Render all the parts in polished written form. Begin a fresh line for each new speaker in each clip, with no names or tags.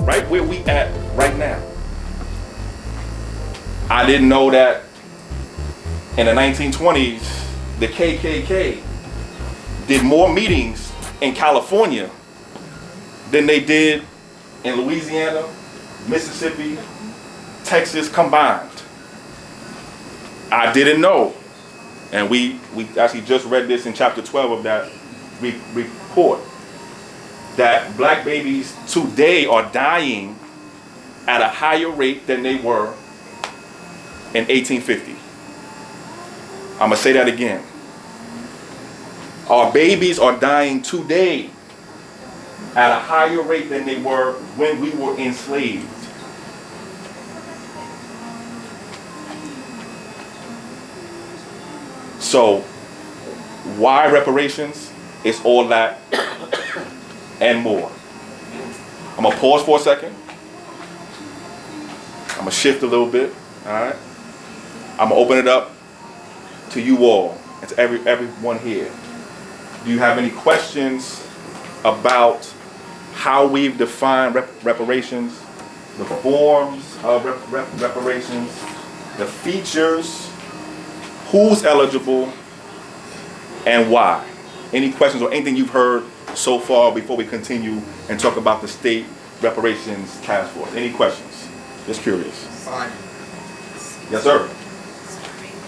right where we at right now. I didn't know that in the 1920s, the KKK did more meetings in California than they did in Louisiana, Mississippi, Texas combined. I didn't know. And we actually just read this in chapter 12 of that report, that black babies today are dying at a higher rate than they were in 1850. I'm gonna say that again. Our babies are dying today at a higher rate than they were when we were enslaved. So, why reparations? It's all that and more. I'm gonna pause for a second. I'm gonna shift a little bit. All right. I'm gonna open it up to you all and to everyone here. Do you have any questions about how we've defined reparations, the forms of reparations, the features, who's eligible, and why? Any questions or anything you've heard so far before we continue and talk about the state reparations task force? Any questions? Just curious.
Fine.
Yes, sir.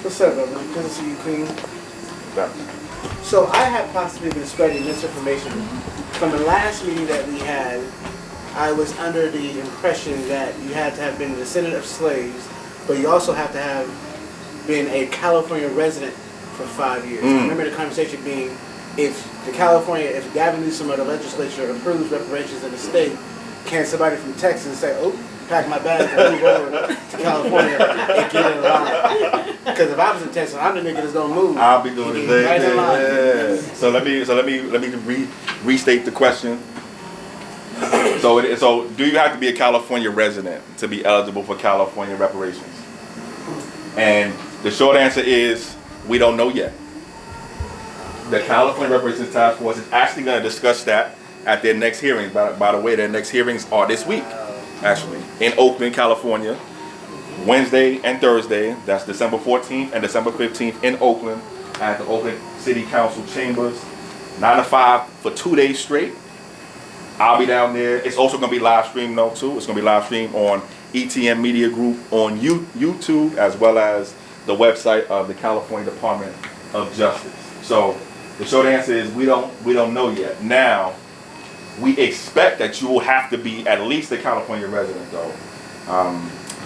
What's up, brother? Good to see you, Queen.
Yeah.
So I have possibly been spreading misinformation. From the last meeting that we had, I was under the impression that you had to have been a descendant of slaves, but you also have to have been a California resident for 5 years. I remember the conversation being, if Gavin Newsom or the legislature approves reparations in the state, can somebody from Texas say, oh, pack my bags and move over to California and get in line? Because if I was in Texas, I'm the nigga that's gonna move.
I'll be doing the same
right in
thing.
line.
Yeah. So let me restate the question. So do you have to be a California resident to be eligible for California reparations? And the short answer is we don't know yet. The California Reparations Task Force is actually going to discuss that at their next hearings. By the way, their next hearings are this week, actually, in Oakland, California, Wednesday and Thursday. That's December 14th and December 15th in Oakland at the Oakland City Council chambers, 9 to 5 for 2 days straight. I'll be down there. It's also going to be live streamed though too. It's going to be live streamed on ETM Media Group on YouTube, as well as the website of the California Department of Justice. So the short answer is we don't know yet. Now, we expect that you will have to be at least a California resident though.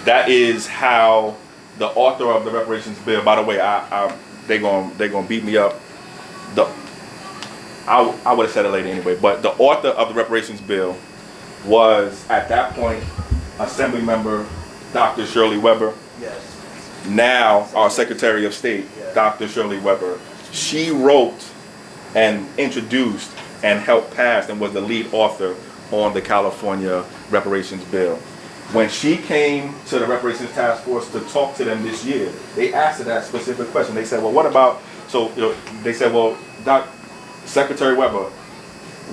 That is how the author of the reparations bill, by the way, they're gonna beat me up. I would have said it later anyway, but the author of the reparations bill was at that point Assembly Member Dr. Shirley Weber.
Yes.
Now our Secretary of State, Dr. Shirley Weber. She wrote and introduced and helped pass and was the lead author on the California reparations bill. When she came to the reparations task force to talk to them this year, they asked her that specific question. They said, well, what about, they said, well, Secretary Weber,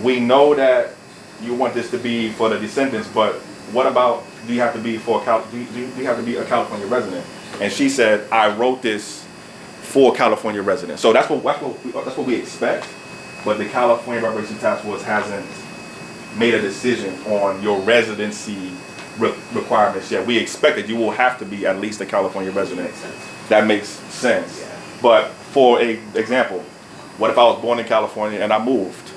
we know that you want this to be for the descendants, but what about, do you have to be a California resident? And she said, I wrote this for California residents. So that's what we expect, but the California Reparations Task Force hasn't made a decision on your residency requirements yet. We expect that you will have to be at least a California resident. That makes sense.
Yeah.
But for example, what if I was born in California and I moved?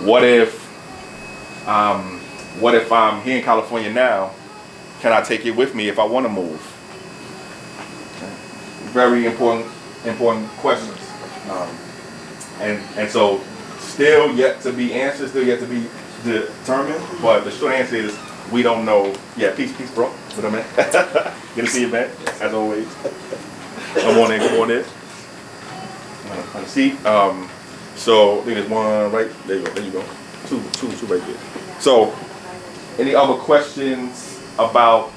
What if I'm here in California now? Can I take it with me if I want to move? Very important questions. And so still yet to be answered, still yet to be determined, but the short answer is we don't know. Yeah, peace, bro. What up, man? Good to see you, man. As always. Come on in. On the seat. So I think there's one right there. There you go. Two right there. So, any other questions about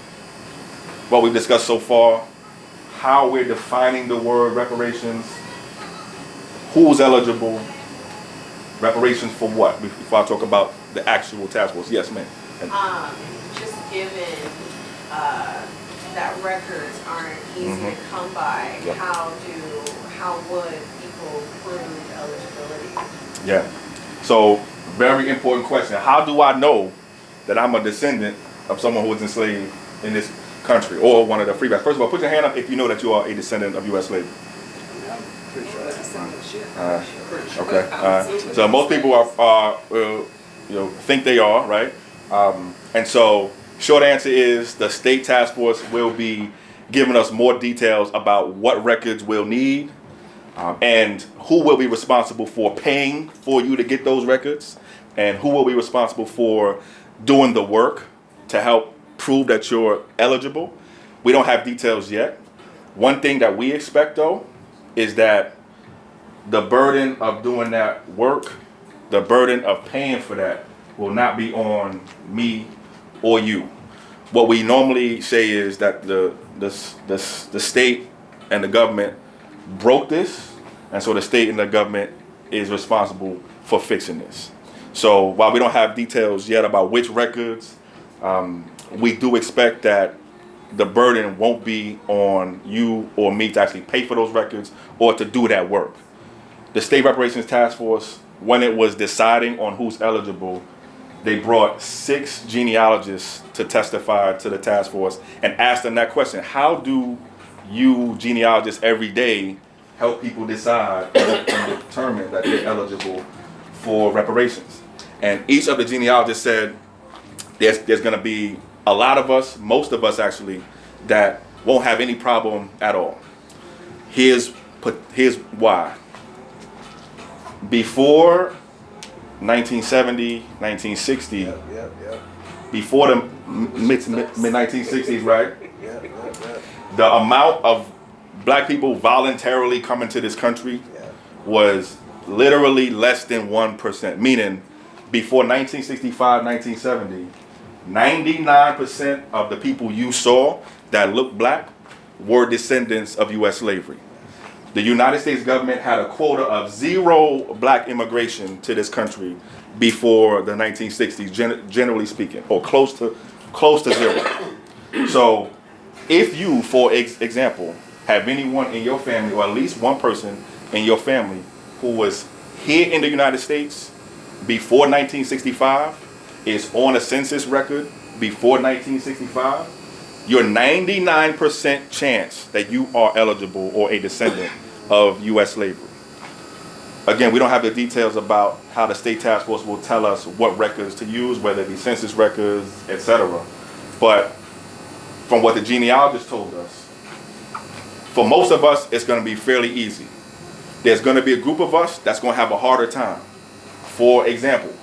what we've discussed so far? How we're defining the word reparations? Who's eligible? Reparations for what? Before I talk about the actual task force. Yes, ma'am.
Just given that records aren't easy to come by,
Yep.
how would people prove eligibility?
Yeah. So, very important question. How do I know that I'm a descendant of someone who was enslaved in this country or one of the freebacks? First of all, put your hand up if you know that you are a descendant of U.S. slavery. Okay. So most people are think they are, right? And so, short answer is the state task force will be giving us more details about what records we'll need and who will be responsible for paying for you to get those records and who will be responsible for doing the work to help prove that you're eligible. We don't have details yet. One thing that we expect, though, is that the burden of doing that work, the burden of paying for that, will not be on me or you. What we normally say is that the state and the government broke this, and so the state and the government is responsible for fixing this. So while we don't have details yet about which records, we do expect that the burden won't be on you or me to actually pay for those records or to do that work. The State Reparations Task Force, when it was deciding on who's eligible, they brought 6 genealogists to testify to the task force and asked them that question: how do you genealogists every day help people decide and determine that they're eligible for reparations? And each of the genealogists said there's going to be a lot of us, most of us actually, that won't have any problem at all. Here's why. Before 1970, 1960, before the mid-1960s, right? The amount of black people voluntarily coming to this country was literally less than 1%. Meaning, before 1965, 1970, 99% of the people you saw that looked black were descendants of U.S. slavery. The United States government had a quota of 0 black immigration to this country before the 1960s, generally speaking, or close to 0. So if you, for example, have anyone in your family, or at least one person in your family, who was here in the United States before 1965, is on a census record before 1965, you're 99% chance that you are eligible or a descendant of U.S. slavery. Again, we don't have the details about how the state task force will tell us what records to use, whether it be census records, etc. But from what the genealogist told us, for most of us, it's going to be fairly easy. There's going to be a group of us that's going to have a harder time. For example,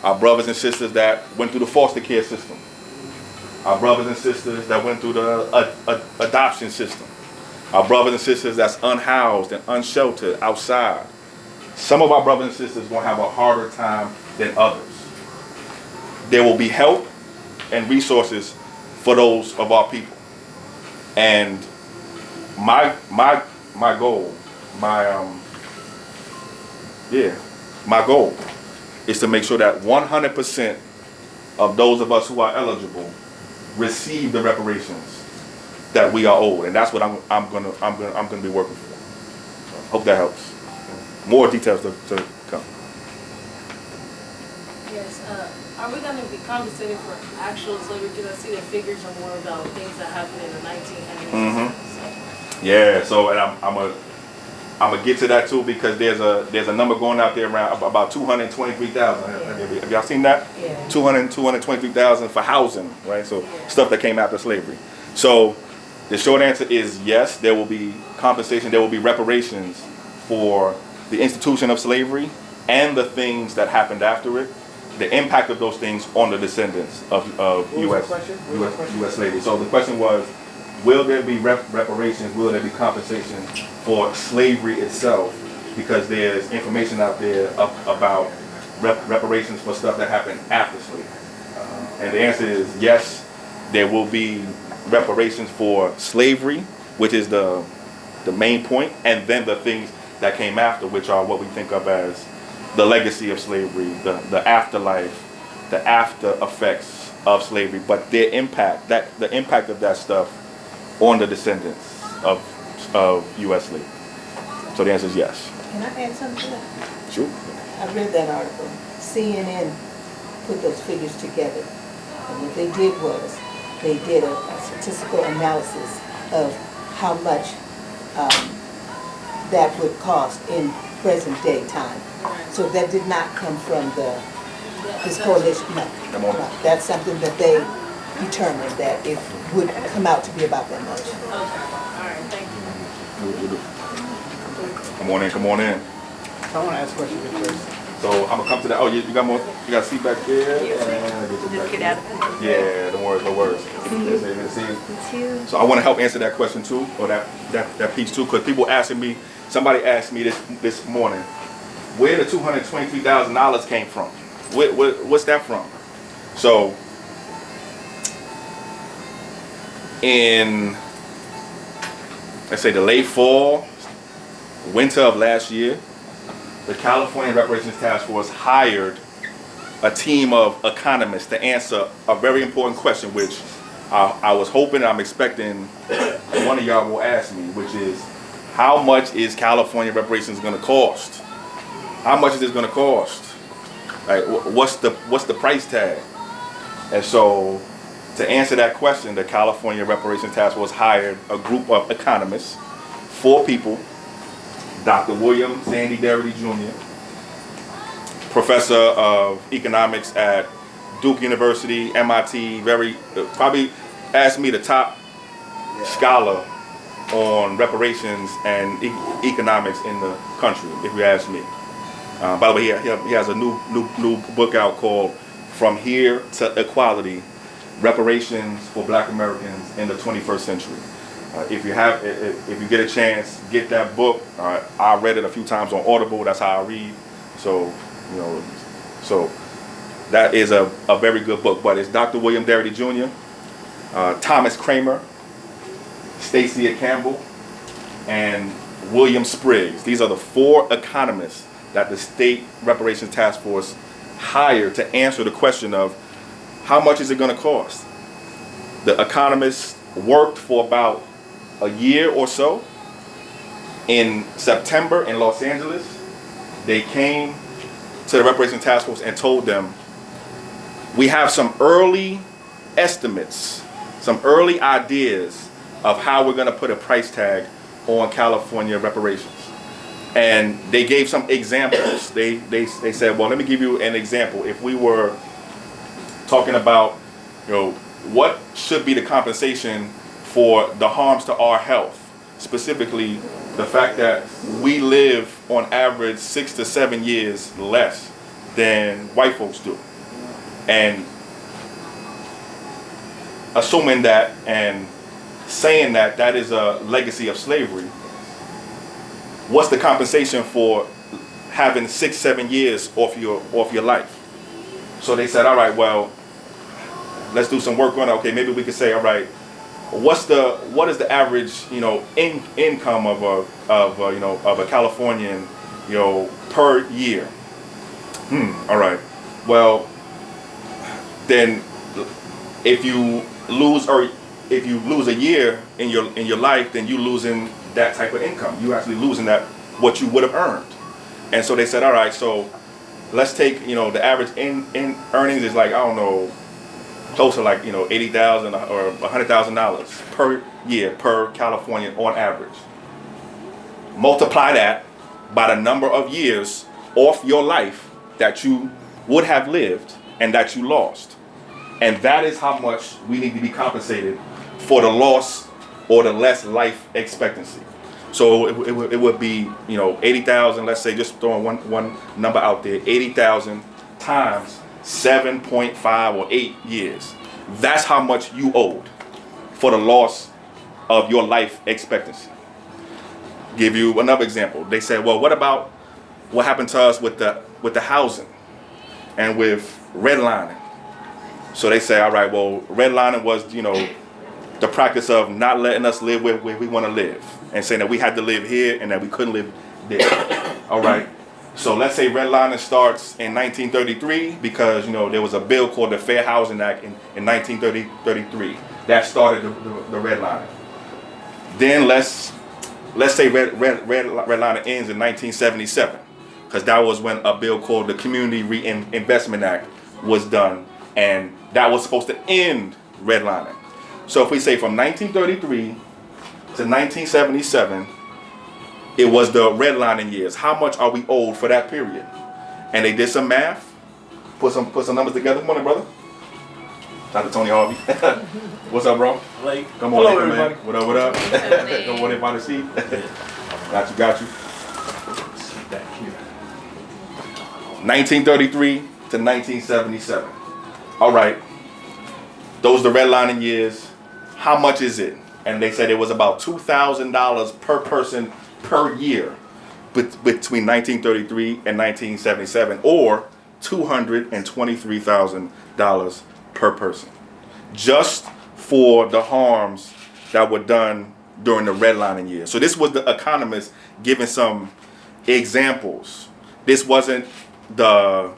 our brothers and sisters that went through the foster care system. Our brothers and sisters that went through the adoption system. Our brothers and sisters that's unhoused and unsheltered outside. Some of our brothers and sisters will have a harder time than others. There will be help and resources for those of our people. And my goal, my goal is to make sure that 100% of those of us who are eligible receive the reparations that we are owed, and that's what I'm gonna be working for. Hope that helps. More details to come.
Yes. Are we going to be compensated for actual slavery? Because I see the figures are more about things that happened in the 1900s.
Yeah. So, and I'm gonna get to that too, because there's a number going out there around about 223,000. Have y'all seen that?
Yeah.
223,000 for housing, right? So stuff that came after slavery. So the short answer is yes, there will be compensation, there will be reparations for the institution of slavery and the things that happened after it, the impact of those things on the descendants of U.S. slavery. So the question was, will there be reparations, will there be compensation for slavery itself? Because there's information out there about reparations for stuff that happened after slavery. And the answer is yes, there will be reparations for slavery, which is the main point, and then the things that came after, which are what we think of as the legacy of slavery, the afterlife, the after effects of slavery, but their impact, the impact of that stuff on the descendants of U.S. slavery. So the answer is yes.
Can I add something to that?
Sure.
I read that article. CNN put those figures together. And what they did was, they did a statistical analysis of how much that would cost in present day time. So that did not come from this coalition, no. No. That's something that they determined that it would come out to be about that much.
Okay, all right, thank you.
Come on in, come on in.
So I want to ask a question first.
So I'm gonna come to that. Oh, you got more? You got a seat back there?
Just get out of it.
Yeah, no worries. So I want to help answer that question too, or that piece too, because people asking me. Somebody asked me this morning, where the $223,000 came from. What's that from? So in, let's say, the late fall, winter of last year, the California Reparations Task Force hired a team of economists to answer a very important question, which I was hoping, I'm expecting one of y'all will ask me, which is, how much is California reparations going to cost? How much is this going to cost? Like, what's the price tag? And so, to answer that question, the California Reparations Task Force hired a group of economists, 4 people: Dr. William Sandy Darity Jr., professor of economics at Duke University, MIT, probably asked me the top scholar on reparations and economics in the country, if you ask me. By the way, he has a new book out called From Here to Equality: Reparations for Black Americans in the 21st Century. If you get a chance, get that book. I read it a few times on Audible. That's how I read. So that is a very good book. But it's Dr. William Darity Jr., Thomas Kramer, Stacia Campbell, and William Spriggs. These are the 4 economists that the State Reparations Task Force hired to answer the question of how much is it going to cost. The economists worked for about a year or so. In September in Los Angeles, they came to the Reparations Task Force and told them, we have some early estimates, some early ideas of how we're going to put a price tag on California reparations. And they gave some examples. They said, well, let me give you an example. If we were talking about, what should be the compensation for the harms to our health, specifically the fact that we live on average 6 to 7 years less than white folks do. And assuming that and saying that that is a legacy of slavery, what's the compensation for having 6, 7 years off your life? So they said, all right, well, let's do some work on it. Okay, maybe we could say, all right, what is the average income of a Californian per year? All right. Well, then if you lose a year in your life, then you losing that type of income. You actually losing that what you would have earned. And so they said, all right, so let's take the average in earnings is like, I don't know, close to like $80,000 or $100,000 per year per Californian on average. Multiply that by the number of years off your life that you would have lived and that you lost. And that is how much we need to be compensated for the loss or the less life expectancy. So it would be 80,000, let's say, just throwing one number out there, 80,000 times 7.5 or 8 years. That's how much you owed for the loss of your life expectancy. Give you another example. They said, well, what about what happened to us with the housing and with redlining? So they say, all right, well, redlining was, the practice of not letting us live where we want to live and saying that we had to live here and that we couldn't live there. All right. So let's say redlining starts in 1933 because, there was a bill called the Fair Housing Act in 1933. That started the redlining. Then let's say redlining ends in 1977 because that was when a bill called the Community Reinvestment Act was done, and that was supposed to end redlining. So if we say from 1933 to 1977, it was the redlining years. How much are we owed for that period? And they did some math, put some numbers together. Come on in, brother. Shout out to Tony Harvey. What's up, bro?
Like,
Come on,
hello,
in, man.
everybody.
What up, what up? Don't want anybody to see. Got you.
Back here.
1933 to 1977. All right. Those are the redlining years. How much is it? And they said it was about $2,000 per person per year between 1933 and 1977, or $223,000 per person, just for the harms that were done during the redlining years. So this was the economists giving some examples. This wasn't the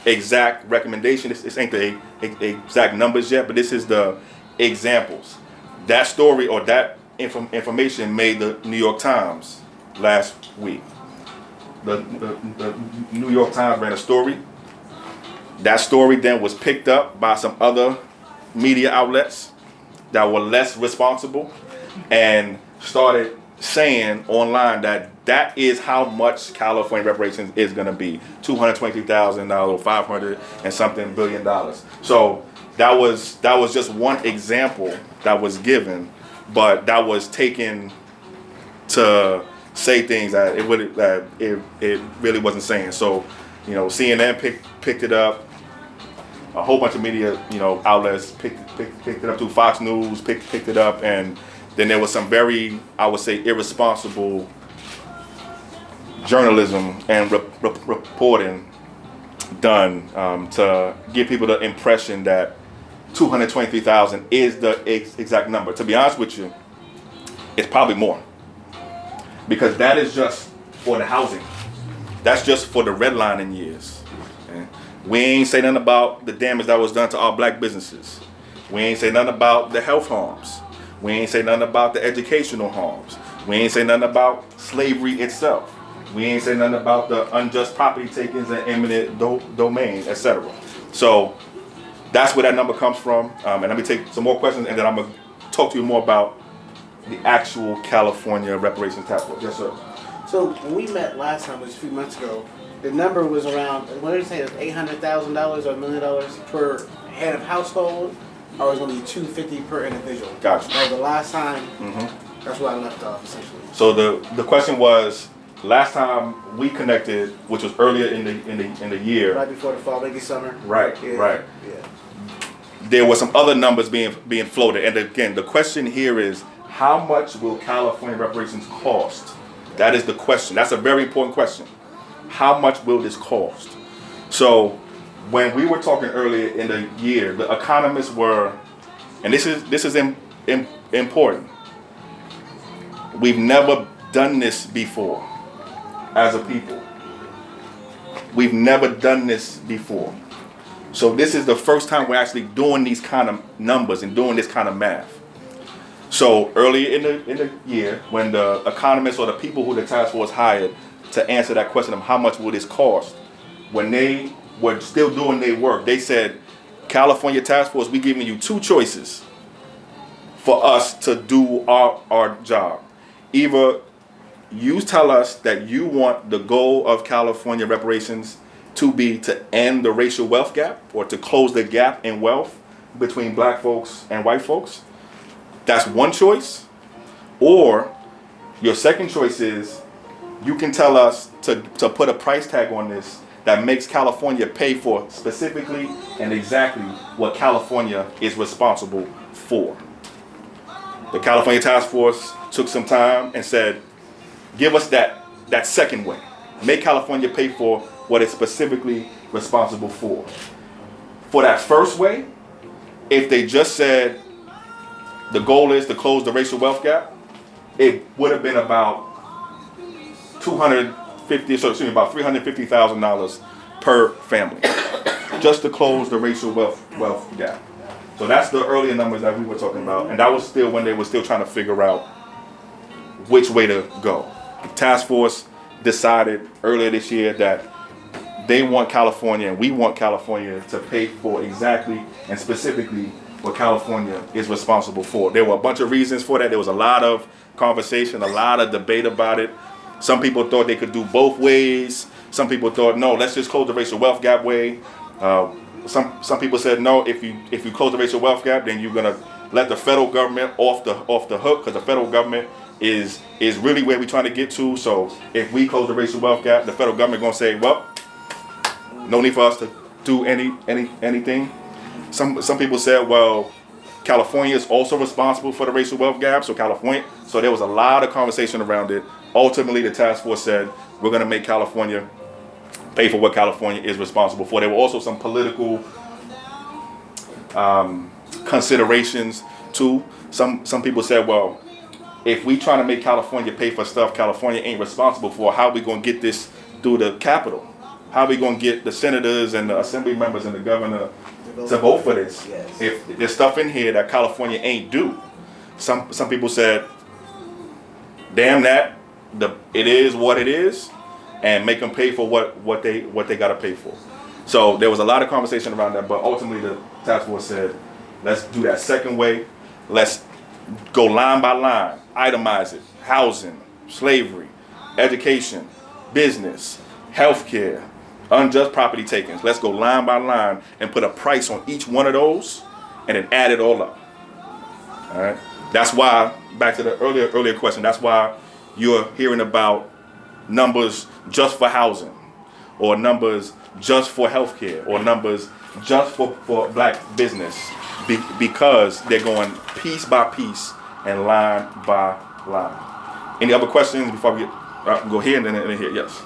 exact recommendation. This ain't the exact numbers yet, but this is the examples. That story or that information made the New York Times last week. The New York Times ran a story. That story then was picked up by some other media outlets that were less responsible and started saying online that is how much California reparations is going to be, $223,000, 500 and something $billion. So that was just one example that was given, but that was taken to say things that it really wasn't saying. So, CNN picked it up. A whole bunch of media, outlets picked it up too. Fox News picked it up, and then there was some very, I would say, irresponsible journalism and reporting done to give people the impression that 223,000 is the exact number. To be honest with you, it's probably more, because that is just for the housing. That's just for the redlining years. Okay? We ain't say nothing about the damage that was done to our black businesses. We ain't say nothing about the health harms. We ain't say nothing about the educational harms. We ain't say nothing about slavery itself. We ain't say nothing about the unjust property takings and eminent domain, etc. So that's where that number comes from. And let me take some more questions, and then I'm going to talk to you more about the actual California Reparations Task Force. Yes, sir.
So when we met last time, which was a few months ago, the number was around, what did you say, it was $800,000 or $1 million per head of household, or it was going to be $250 per individual.
Gotcha.
That was the last time. That's where I left off, essentially.
So the question was, last time we connected, which was earlier in the year,
Right before the fall, maybe summer.
right,
Yeah.
right.
Yeah.
There were some other numbers being floated, and again, the question here is, how much will California reparations cost? That is the question. That's a very important question. How much will this cost? So when we were talking earlier in the year, the economists were, and this is important. We've never done this before as a people. We've never done this before. So this is the first time we're actually doing these kind of numbers and doing this kind of math. So earlier in the year, when the economists or the people who the task force hired to answer that question of how much will this cost, when they were still doing their work, they said, California Task Force, we're giving you two choices for us to do our job. Either you tell us that you want the goal of California reparations to be to end the racial wealth gap, or to close the gap in wealth between black folks and white folks. That's one choice. Or your second choice is, you can tell us to put a price tag on this that makes California pay for specifically and exactly what California is responsible for. The California Task Force took some time and said, give us that second way. Make California pay for what it's specifically responsible for. For that first way, if they just said the goal is to close the racial wealth gap, it would have been about $250 about $350,000 per family, just to close the racial wealth gap. So that's the earlier numbers that we were talking about, and that was still when they were still trying to figure out which way to go. The task force decided earlier this year that they want California and we want California to pay for exactly and specifically what California is responsible for. There were a bunch of reasons for that. There was a lot of conversation, a lot of debate about it. Some people thought they could do both ways. Some people thought, no, let's just close the racial wealth gap way. Some people said, no, if you close the racial wealth gap, then you're gonna let the federal government off the hook, because the federal government is really where we're trying to get to. So if we close the racial wealth gap, the federal government gonna say, well, no need for us to do anything. Some people said, well, California is also responsible for the racial wealth gap, so there was a lot of conversation around it. Ultimately, the task force said, we're going to make California pay for what California is responsible for. There were also some political considerations too. Some people said, well, if we try to make California pay for stuff California ain't responsible for, how are we going to get this through the Capitol? How are we going to get the senators and the assembly members and the governor to vote for this?
Yes.
If there's stuff in here that California ain't do. Some people said, damn that, it is what it is, and make them pay for what they got to pay for. So there was a lot of conversation around that, but ultimately the task force said, let's do that second way. Let's go line by line, itemize it: housing, slavery, education, business, healthcare, unjust property takings. Let's go line by line and put a price on each one of those, and then add it all up. All right. That's why, back to the earlier question, that's why you're hearing about numbers just for housing, or numbers just for healthcare, or numbers just for black business, because they're going piece by piece and line by line. Any other questions before we go here and then here? Yes.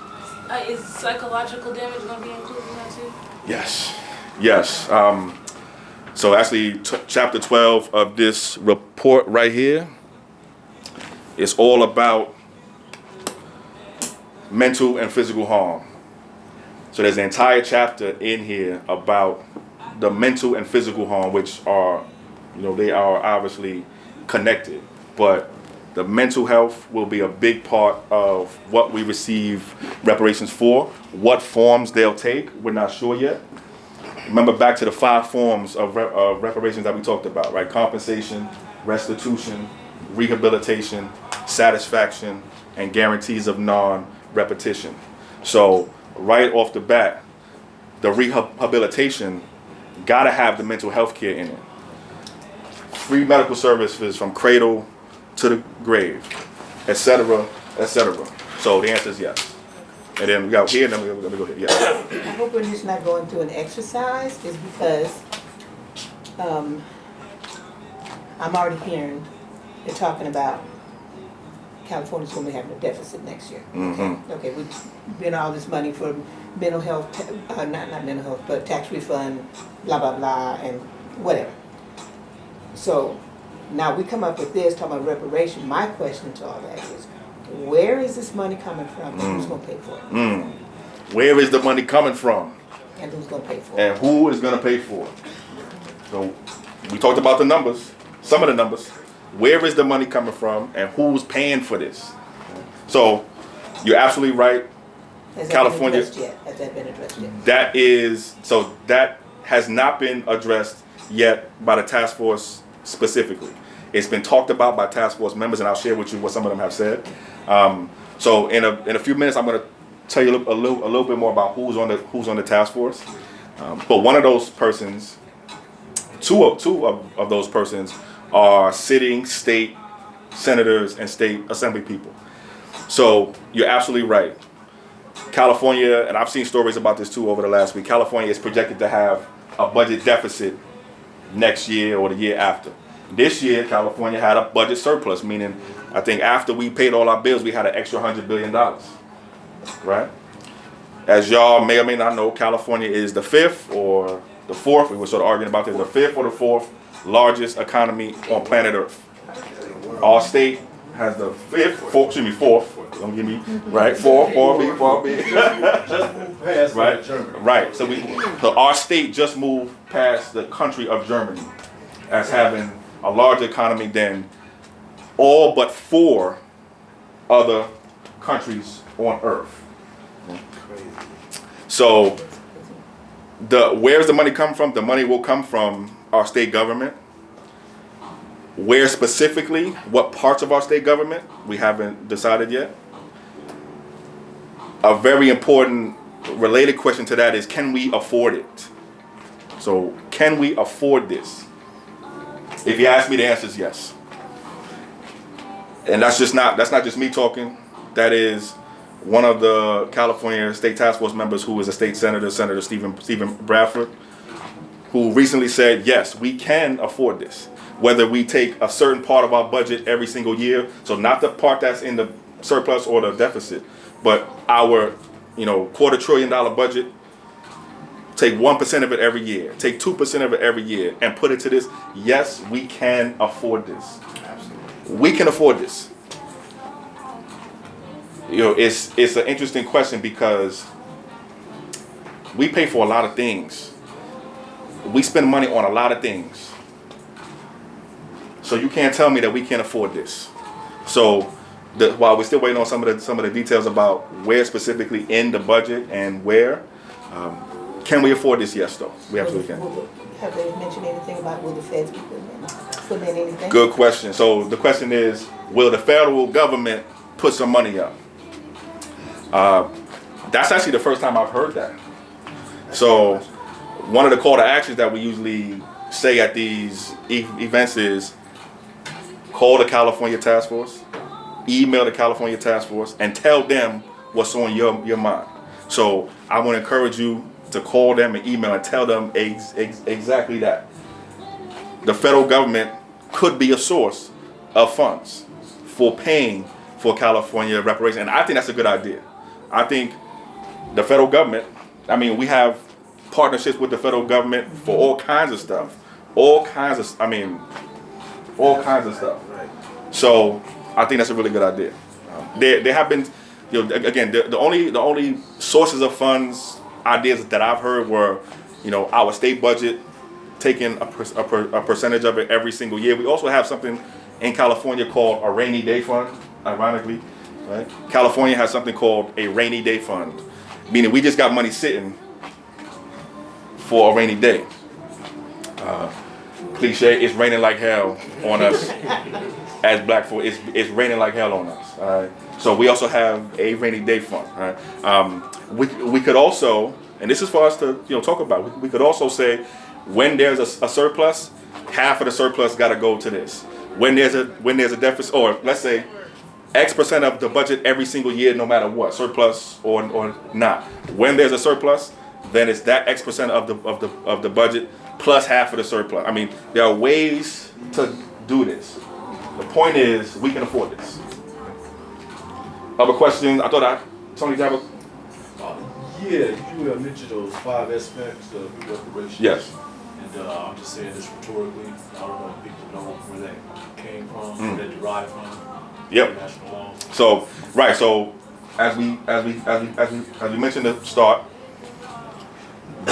Is psychological damage going to be included in that too?
Yes. So actually, chapter 12 of this report right here is all about mental and physical harm. So there's an entire chapter in here about the mental and physical harm, which are, they are obviously connected, but the mental health will be a big part of what we receive reparations for. What forms they'll take, we're not sure yet. Remember back to the 5 forms of reparations that we talked about, right? Compensation, restitution, rehabilitation, satisfaction, and guarantees of non-repetition. So right off the bat, the rehabilitation gotta have the mental health care in it. Free medical services from cradle to the grave, etc., etc. So the answer is yes. And then we got here, and then we're gonna go here. Yes.
I hope we're just not going through an exercise, is because I'm already hearing they're talking about California's going to be having a deficit next year.
Mm-hmm.
Okay, we've been all this money for mental health, not mental health, but tax refund, blah, blah, blah, and whatever. So now we come up with this, talking about reparation. My question to all that is, where is this money coming from, and who's going to pay for it?
Where is the money coming from?
And who's going to pay for it?
And who is going to pay for it? So we talked about the numbers, some of the numbers. Where is the money coming from, and who's paying for this? So you're absolutely right.
Has that
California,
been addressed yet? Has that been addressed yet?
That has not been addressed yet by the task force specifically. It's been talked about by task force members, and I'll share with you what some of them have said. So in a few minutes, I'm going to tell you a little bit more about who's on the task force. But one of those persons, two of those persons, are sitting state senators and state assembly people. So you're absolutely right. California, and I've seen stories about this too over the last week, California is projected to have a budget deficit next year or the year after. This year, California had a budget surplus, meaning I think after we paid all our bills, we had an extra $100 billion, right? As y'all may or may not know, California is the 5th or the 4th, we were sort of arguing about this, the 5th or the 4th largest economy on planet Earth. Our state has the fourth. Don't give me right. Four B.
Just moved past
Right,
Germany.
right. So our state just moved past the country of Germany as having a larger economy than all but 4 other countries on Earth. So, where's the money come from? The money will come from our state government. Where specifically, what parts of our state government, we haven't decided yet. A very important related question to that is, can we afford it? So, can we afford this? If you ask me, the answer is yes. And that's not just me talking. That is one of the California State Task Force members, who is a state senator, Senator Stephen Bradford, who recently said, yes, we can afford this. Whether we take a certain part of our budget every single year, so not the part that's in the surplus or the deficit, but our, $250 billion budget, take 1% of it every year, take 2% of it every year, and put it to this. Yes, we can afford this. Absolutely. We can afford this. It's an interesting question because we pay for a lot of things. We spend money on a lot of things. So you can't tell me that we can't afford this. So while we're still waiting on some of the details about where specifically in the budget and where, can we afford this? Yes, though. We absolutely can.
Have they mentioned anything about will the feds be putting in anything?
Good question. So the question is, will the federal government put some money up? That's actually the first time I've heard that. So one of the call to actions that we usually say at these events is, call the California Task Force, email the California Task Force, and tell them what's on your mind. So I want to encourage you to call them and email and tell them exactly that. The federal government could be a source of funds for paying for California reparations. And I think that's a good idea. I think the federal government, we have partnerships with the federal government for all kinds of stuff. All kinds of stuff. So I think that's a really good idea. There have been, again, the only sources of funds ideas that I've heard were, our state budget taking a percentage of it every single year. We also have something in California called a rainy day fund. Ironically, right? California has something called a rainy day fund, meaning we just got money sitting for a rainy day. Cliche, it's raining like hell on us as black folk. It's raining like hell on us. All right? So we also have a rainy day fund. All right? We could also, and this is for us to talk about. We could also say, when there's a surplus, half of the surplus got to go to this. When there's a deficit, or let's say X% of the budget every single year, no matter what, surplus or not. When there's a surplus, then it's that X% of the budget plus half of the surplus. There are ways to do this. The point is, we can afford this. Other questions? Tony, do you have a...
Yeah, you mentioned those 5 aspects of reparations.
Yes.
And I'm just saying this rhetorically. I don't know if people know where that came from, where that derived from.
Yep.
International law.
So, right. So, as we mentioned at the start,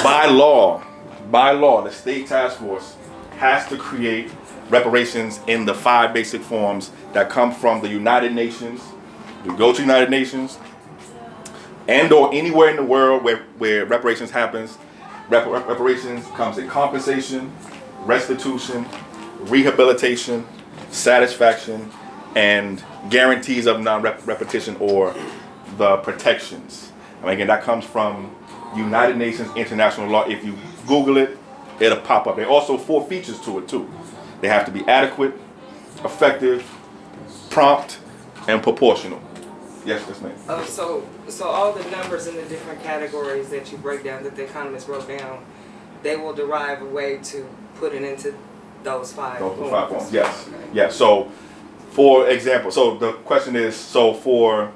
by law, the state task force has to create reparations in the 5 basic forms that come from the United Nations. We go to the United Nations, and or anywhere in the world where reparations happens. Reparations comes in compensation, restitution, rehabilitation, satisfaction, and guarantees of non-repetition, or the protections. Again, that comes from United Nations international law. If you Google it, it'll pop up. There are also 4 features to it too. They have to be adequate, effective, prompt, and proportional. Yes, ma'am.
So all the numbers in the different categories that you break down, that the economists wrote down, they will derive a way to put it into those 5 forms.
Those 5 forms, yes. Okay. Yeah, so for example, so the question is, so for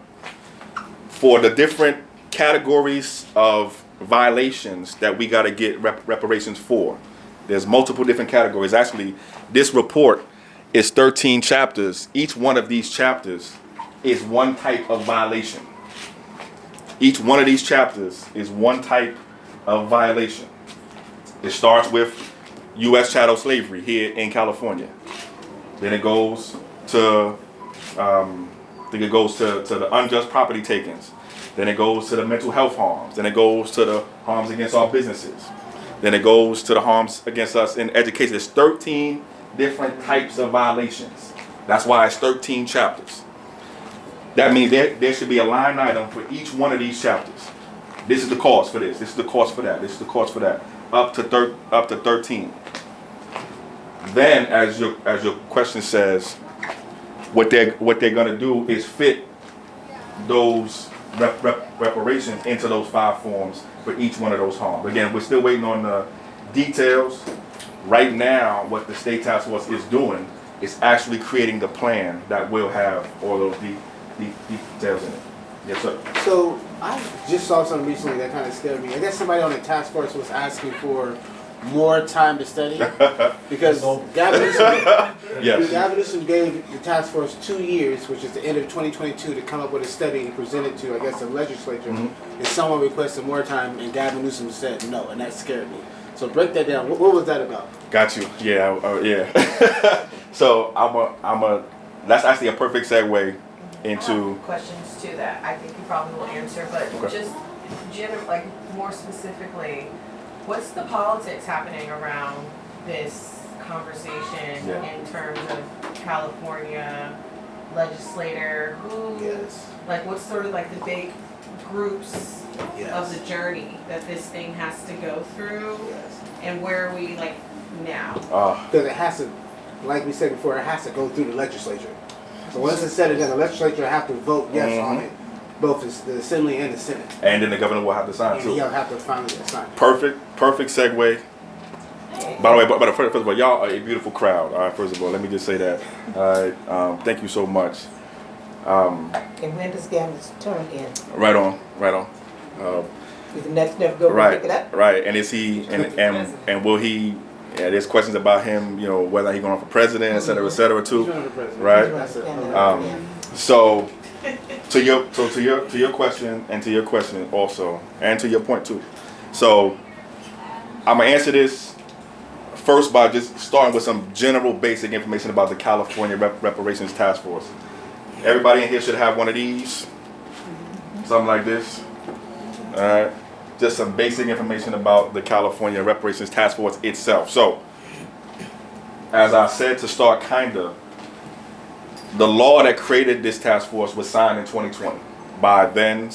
the different categories of violations that we got to get reparations for, there's multiple different categories. Actually, this report It's 13 chapters. Each one of these chapters is one type of violation. Each one of these chapters is one type of violation. It starts with U.S. chattel slavery here in California. Then it goes to, I think it goes to the unjust property takings. Then it goes to the mental health harms. Then it goes to the harms against our businesses. Then it goes to the harms against us in education. There's 13 different types of violations. That's why it's 13 chapters. That means there should be a line item for each one of these chapters. This is the cost for this. This is the cost for that. This is the cost for that. Up to 13. Then, as your question says, what they're gonna do is fit those reparations into those 5 forms for each one of those harms. Again, we're still waiting on the details. Right now, what the state task force is doing is actually creating the plan that will have all those details in it. Yes, sir.
So I just saw something recently that kind of scared me. I guess somebody on the task force was asking for more time to study because Gavin Newsom gave the task force 2 years, which is the end of 2022, to come up with a study and present it to, I guess, the legislature. And someone requested more time, and Gavin Newsom said no, and that scared me. So break that down. What was that about?
Got you. Yeah, yeah. So that's actually a perfect segue into
questions too that I think you probably will answer, but
okay.
Just like more specifically, what's the politics happening around this conversation in terms of California legislator? Like what's sort of like the big groups of the journey that this thing has to go through, and where are we like now?
Because it has to, like we said before, it has to go through the legislature. So once it's said, then the legislature have to vote yes on it, both the Assembly and the Senate.
And then the governor will have to sign too.
He'll have to finally sign.
Perfect segue. By the way, first of all, y'all are a beautiful crowd. All right, first of all, let me just say that. All right, thank you so much.
And when does Gavin's turn in?
Right on.
Is the next never go pick it up?
Right, and is he and will he? Yeah, there's questions about him, whether he's going on for president, et cetera, too. Right. So to your question, and to your question also, and to your point too. So I'm gonna answer this first by just starting with some general basic information about the California Reparations Task Force. Everybody in here should have one of these, something like this. All right. Just some basic information about the California Reparations Task Force itself. So, as I said to start, the law that created this task force was signed in 2020 by then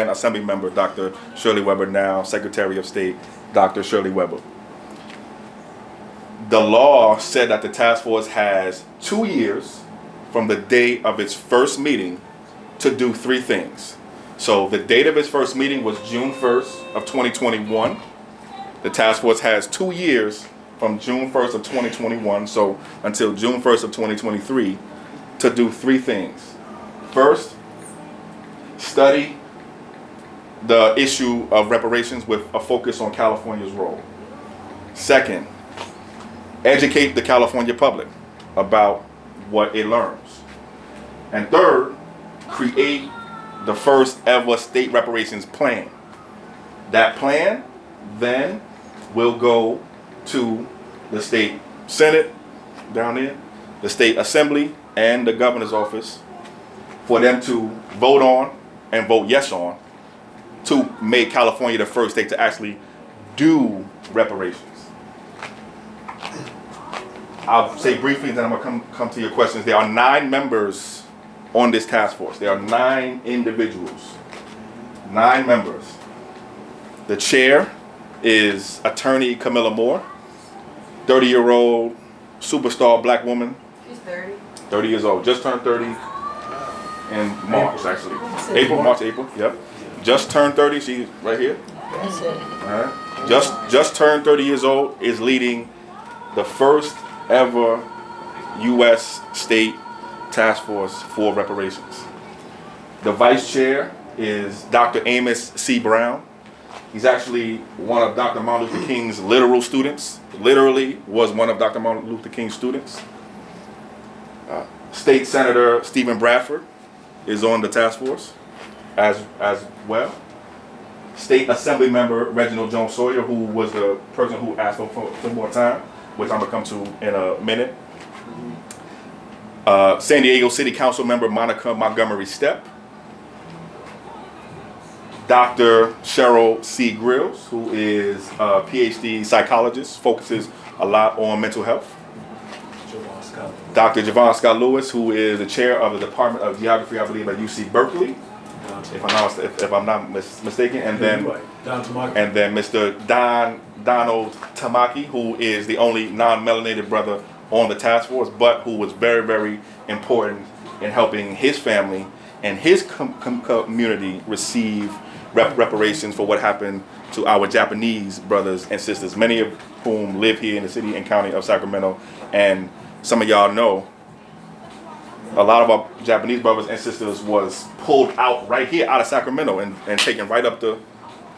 Assembly Member Dr. Shirley Weber, now Secretary of State Dr. Shirley Weber. The law said that the task force has 2 years from the day of its first meeting to do 3 things. So the date of its first meeting was June 1st of 2021. The task force has 2 years from June 1st of 2021, so until June 1st of 2023, to do 3 things. First, study the issue of reparations with a focus on California's role. Second, educate the California public about what it learns. And third, create the first ever state reparations plan. That plan then will go to the state Senate down there, the state Assembly, and the governor's office for them to vote on and vote yes on to make California the first state to actually do reparations. I'll say briefly, and then I'm gonna come to your questions. There are 9 members on this task force. There are 9 individuals, 9 members. The chair is Attorney Camilla Moore, 30-year-old superstar black woman.
She's 30.
30 years old, just turned 30 in March, actually. April, yep. Just turned 30, she's right here.
That's it.
All right. Just turned 30 years old, is leading the first ever U.S. state task force for reparations. The vice chair is Dr. Amos C. Brown. He's actually one of Dr. Martin Luther King's literal students. Literally was one of Dr. Martin Luther King's students. State Senator Stephen Bradford is on the task force as well. State Assembly Member Reginald Jones Sawyer, who was the person who asked for more time, which I'm gonna come to in a minute. San Diego City Council Member Monica Montgomery Stepp. Dr. Cheryl C. Grills, who is a PhD psychologist, focuses a lot on mental health. Dr. Javon Scott Lewis, who is the chair of the Department of Geography, I believe, at UC Berkeley, if I'm not mistaken, and then Mr. Donald Tamaki, who is the only non-melanated brother on the task force, but who was very, very important in helping his family and his community receive reparations for what happened to our Japanese brothers and sisters, many of whom live here in the city and county of Sacramento. And some of y'all know a lot of our Japanese brothers and sisters was pulled out right here out of Sacramento and taken right up the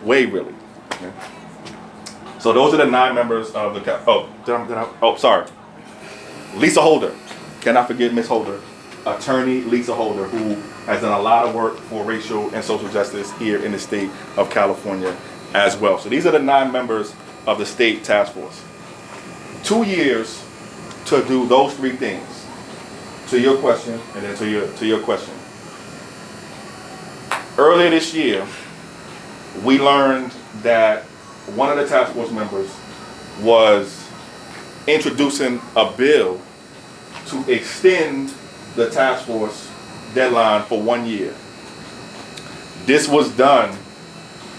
way, really. Okay. So those are the 9 members of the, sorry. Lisa Holder, cannot forget Miss Holder, attorney Lisa Holder, who has done a lot of work for racial and social justice here in the state of California as well. So these are the 9 members of the state task force. 2 years to do those 3 things. To your question, and then to your question. Earlier this year, we learned that one of the task force members was introducing a bill to extend the task force deadline for 1 year. This was done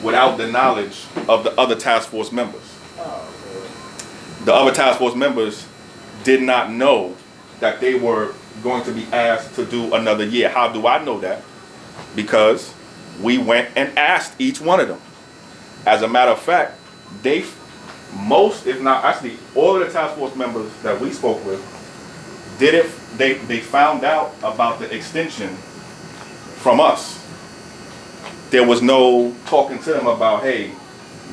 without the knowledge of the other task force members. The other task force members did not know that they were going to be asked to do another year. How do I know that? Because we went and asked each one of them. As a matter of fact, most, if not actually all of the task force members that we spoke with, they found out about the extension from us. There was no talking to them about, hey,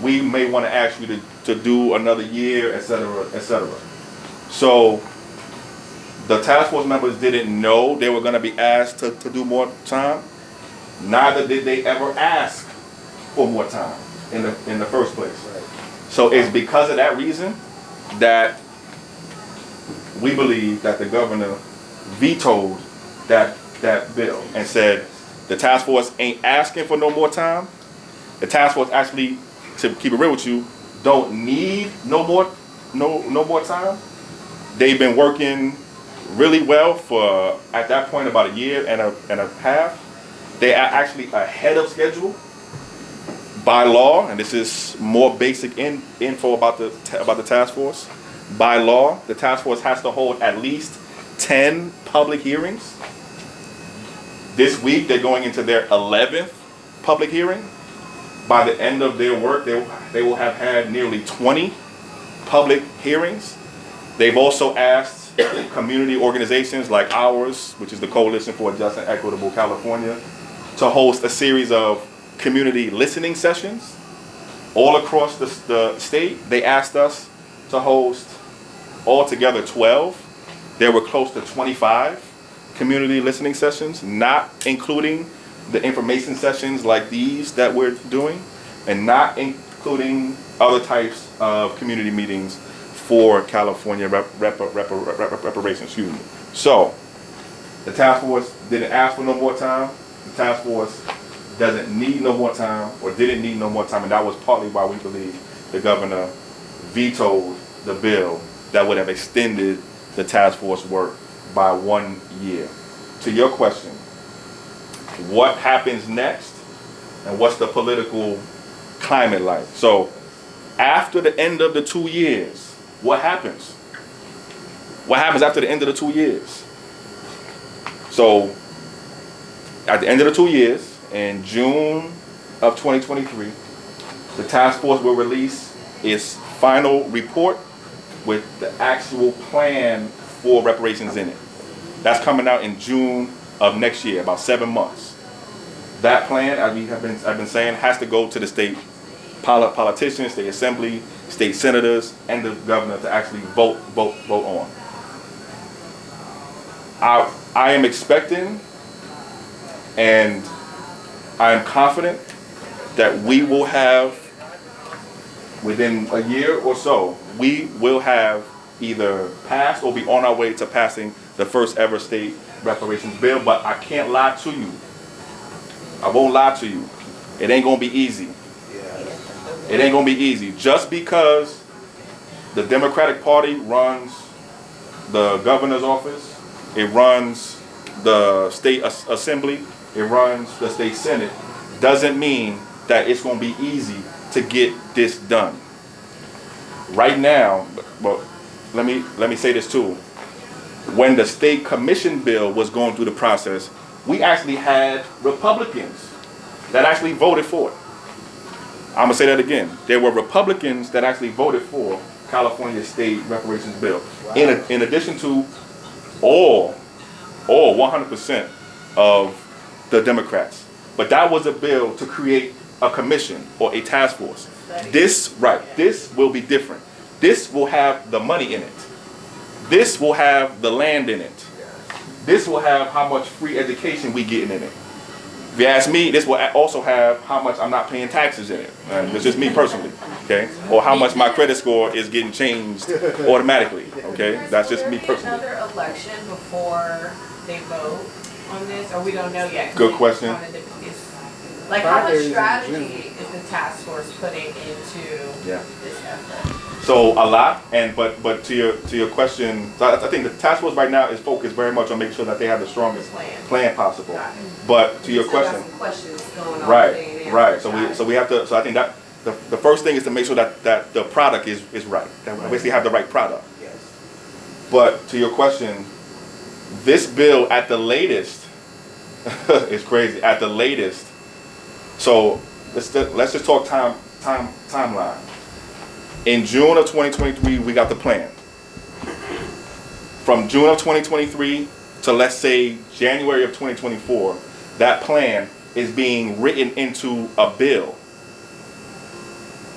we may want to ask you to do another year, etc., etc. So the task force members didn't know they were going to be asked to do more time. Neither did they ever ask for more time in the first place. So it's because of that reason that we believe that the governor vetoed that bill and said the task force ain't asking for no more time. The task force actually, to keep it real with you, don't need no more time. They've been working really well for, at that point, about a year and a half. They are actually ahead of schedule by law, and this is more basic info about the task force. By law, the task force has to hold at least 10 public hearings. This week, they're going into their 11th public hearing. By the end of their work, they will have had nearly 20 public hearings. They've also asked community organizations like ours, which is the Coalition for a Just and Equitable California, to host a series of community listening sessions all across the state. They asked us to host altogether 12. There were close to 25 community listening sessions, not including the information sessions like these that we're doing, and not including other types of community meetings for California reparations. Excuse me. So the task force didn't ask for no more time. The task force doesn't need no more time, or didn't need no more time, and that was partly why we believe the governor vetoed the bill that would have extended the task force work by 1 year. To your question, what happens next and what's the political climate like? So after the end of the 2 years, what happens? What happens after the end of the 2 years? So at the end of the 2 years, in June of 2023, the task force will release its final report with the actual plan for reparations in it. That's coming out in June of next year, about 7 months. That plan, as I've been saying, has to go to the state politicians, state assembly, state senators, and the governor to actually vote on. I am expecting and I am confident that we will have, within a year or so, we will have either passed or be on our way to passing the first ever state reparations bill. But I can't lie to you. I won't lie to you. It ain't gonna be easy. It ain't gonna be easy. Just because the Democratic Party runs the governor's office, it runs the state assembly, it runs the state senate, doesn't mean that it's gonna be easy to get this done. Right now, but let me say this too. When the state commission bill was going through the process, we actually had Republicans that actually voted for it. I'm gonna say that again. There were Republicans that actually voted for California state reparations bill. Wow. In addition to all 100% of the Democrats. But that was a bill to create a commission or a task force. This will be different. This will have the money in it. This will have the land in it. This will have how much free education we getting in it. If you ask me, this will also have how much I'm not paying taxes in it. It's just me personally, okay? Or how much my credit score is getting changed automatically, okay? That's just me personally.
Another election before they vote on this, or we don't know yet?
Good question.
Like, how much strategy is the task force putting into this effort?
So a lot, but to your question, so I think the task force right now is focused very much on making sure that they have the strongest plan possible. But to your question,
Some questions going on
right. So we have to. So I think that the first thing is to make sure that the product is right. That we basically have the right product.
Yes.
But to your question, this bill at the latest is crazy. At the latest. So let's just talk timeline. In June of 2023, we got the plan. From June of 2023 to, let's say, January of 2024, that plan is being written into a bill.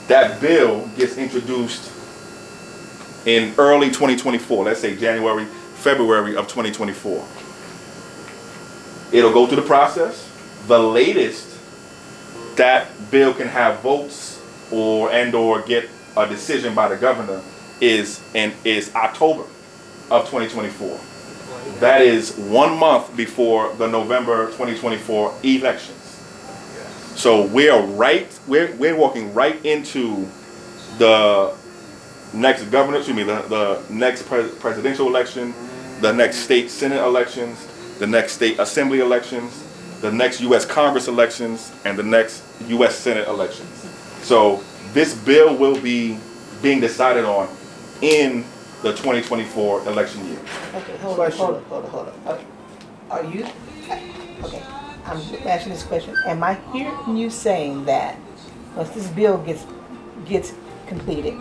That bill gets introduced in early 2024, let's say January, February of 2024. It'll go through the process. The latest that bill can have votes or get a decision by the governor is October of 2024. That is 1 month before the November 2024 elections. So we're walking right into the next the next presidential election, the next state senate elections, the next state assembly elections, the next U.S. Congress elections, and the next U.S. Senate elections. So this bill will be being decided on in the 2024 election year.
Okay, hold on. Are you, okay, I'm asking this question. Am I hearing you saying that once this bill gets completed,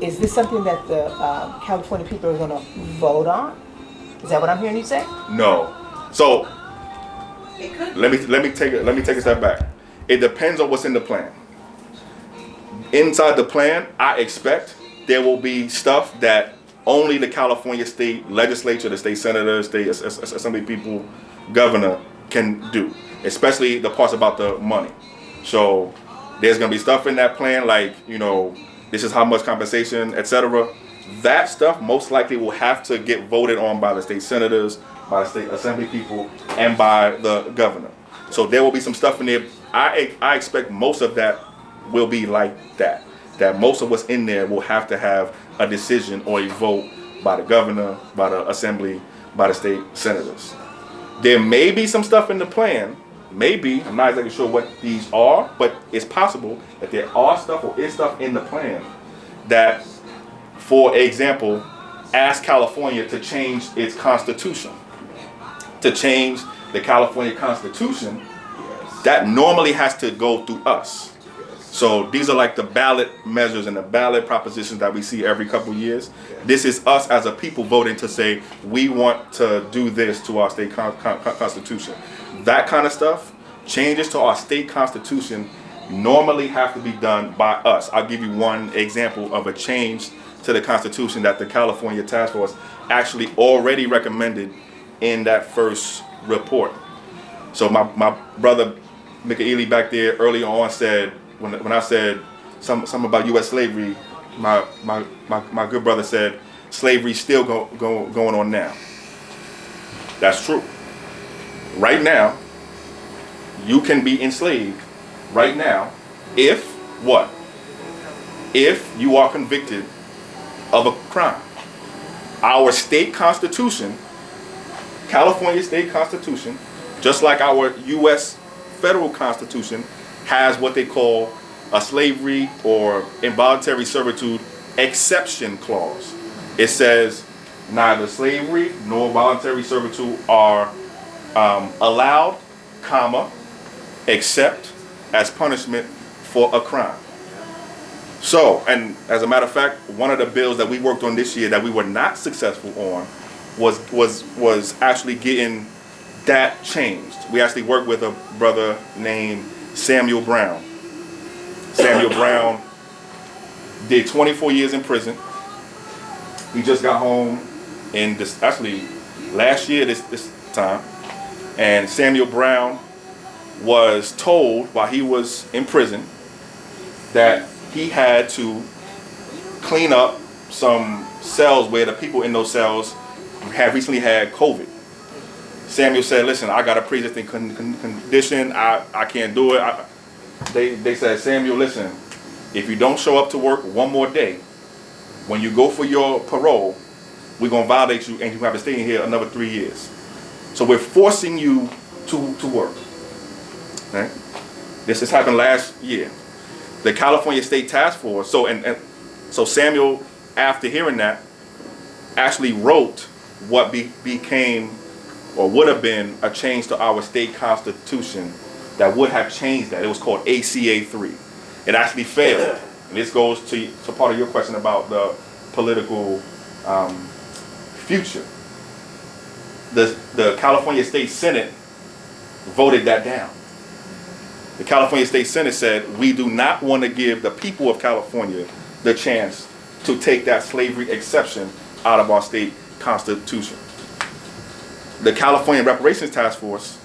is this something that the California people are gonna vote on? Is that what I'm hearing you say?
No. So let me take a step back. It depends on what's in the plan. Inside the plan, I expect there will be stuff that only the California state legislature, the state senator, state assembly people, governor can do, especially the parts about the money. So there's going to be stuff in that plan like, this is how much compensation, etc. That stuff most likely will have to get voted on by the state senators, by the state assembly people, and by the governor. So there will be some stuff in there. I expect most of that will be like that most of what's in there will have to have a decision or a vote by the governor, by the assembly, by the state senators. There may be some stuff in the plan, maybe, I'm not exactly sure what these are, but it's possible that there are stuff or is stuff in the plan that, for example, ask California to change its constitution. To change the California Constitution, that normally has to go through us. So these are like the ballot measures and the ballot propositions that we see every couple years. This is us as a people voting to say we want to do this to our state constitution. That kind of stuff, changes to our state constitution, normally have to be done by us. I'll give you one example of a change to the Constitution that the California Task Force actually already recommended in that first report. So my brother Mikaeli back there early on said, when I said something about U.S. slavery, my good brother said, slavery's still going on now. That's true. Right now, you can be enslaved right now if what? If you are convicted of a crime. Our state constitution, California state constitution, just like our U.S. federal constitution, has what they call a slavery or involuntary servitude exception clause. It says neither slavery nor voluntary servitude are allowed, comma, except as punishment for a crime. So, and as a matter of fact, one of the bills that we worked on this year that we were not successful on was actually getting that changed. We actually worked with a brother named Samuel Brown. Samuel Brown did 24 years in prison. He just got home in this, actually last year this time. And Samuel Brown was told while he was in prison that he had to clean up some cells where the people in those cells have recently had COVID. Samuel said, listen, I got a pre-existing condition. I can't do it. They said, Samuel, listen, if you don't show up to work one more day, when you go for your parole, we're going to violate you and you have to stay in here another 3 years. So we're forcing you to work. Right? This has happened last year. The California State Task Force, so Samuel, after hearing that, actually wrote what became or would have been a change to our state constitution that would have changed that. It was called ACA 3. It actually failed. And this goes to part of your question about the political future. The California State Senate voted that down. The California State Senate said, we do not want to give the people of California the chance to take that slavery exception out of our state constitution. The California Reparations Task Force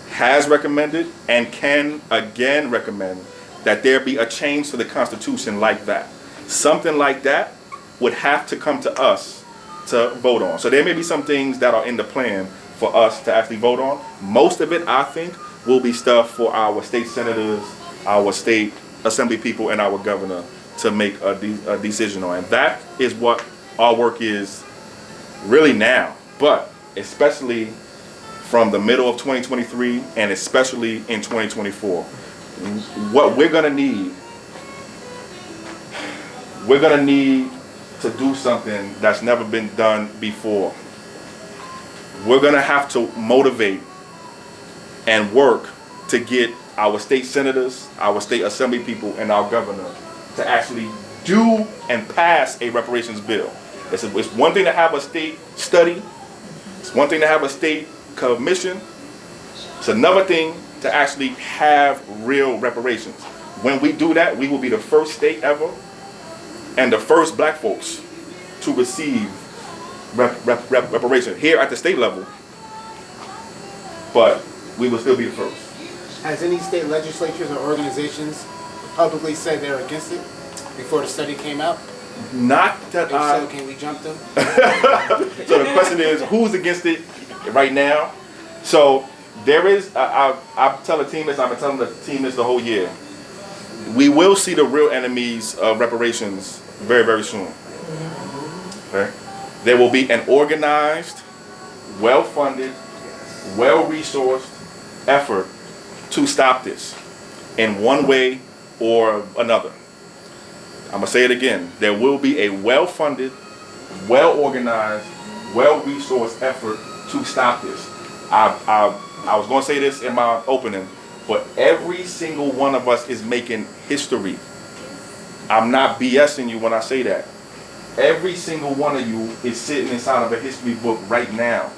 has recommended and can again recommend that there be a change to the Constitution like that. Something like that would have to come to us to vote on. So there may be some things that are in the plan for us to actually vote on. Most of it, I think, will be stuff for our state senators, our state assembly people, and our governor to make a decision on. And that is what our work is really now, but especially from the middle of 2023 and especially in 2024. What we're gonna need to do something that's never been done before. We're gonna have to motivate and work to get our state senators, our state assembly people, and our governor to actually do and pass a reparations bill. It's one thing to have a state study. It's one thing to have a state commission. It's another thing to actually have real reparations. When we do that, we will be the first state ever and the first black folks to receive reparations here at the state level, but we will still be the first.
Has any state legislatures or organizations publicly said they're against it before the study came out?
Not that
so can we jump them?
So the question is, who's against it right now? So there is, I tell the team this, I've been telling the team this the whole year. We will see the real enemies of reparations very, very soon. Okay? There will be an organized, well-funded, well-resourced effort to stop this in one way or another. I'm going to say it again. There will be a well-funded, well-organized, well-resourced effort to stop this. I was going to say this in my opening, but every single one of us is making history. I'm not BSing you when I say that. Every single one of you is sitting inside of a history book right now.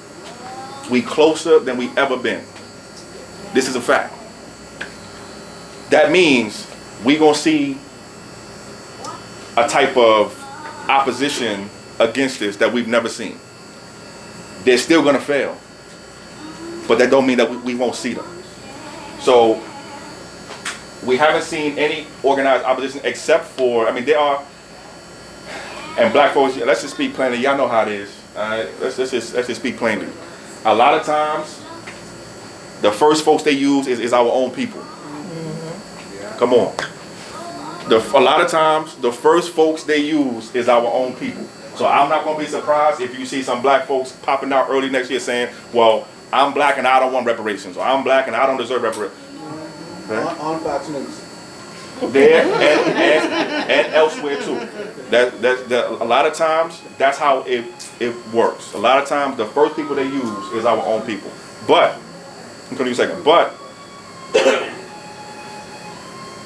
We closer than we ever been. This is a fact. That means we're going to see a type of opposition against this that we've never seen. They're still going to fail. but that don't mean that we won't see them. So we haven't seen any organized opposition except for, I mean, there are, and black folks, let's just speak plainly. Y'all know how it is. All right? Let's just speak plainly. A lot of times, the first folks they use is our own people. Come on. A lot of times, the first folks they use is our own people. So I'm not going to be surprised if you see some black folks popping out early next year saying, well, I'm black and I don't want reparations, or I'm black and I don't deserve reparations. Okay?
On Fox News.
There and elsewhere too. That a lot of times that's how it works. A lot of times the first people they use is our own people. But I'm gonna give you a second. But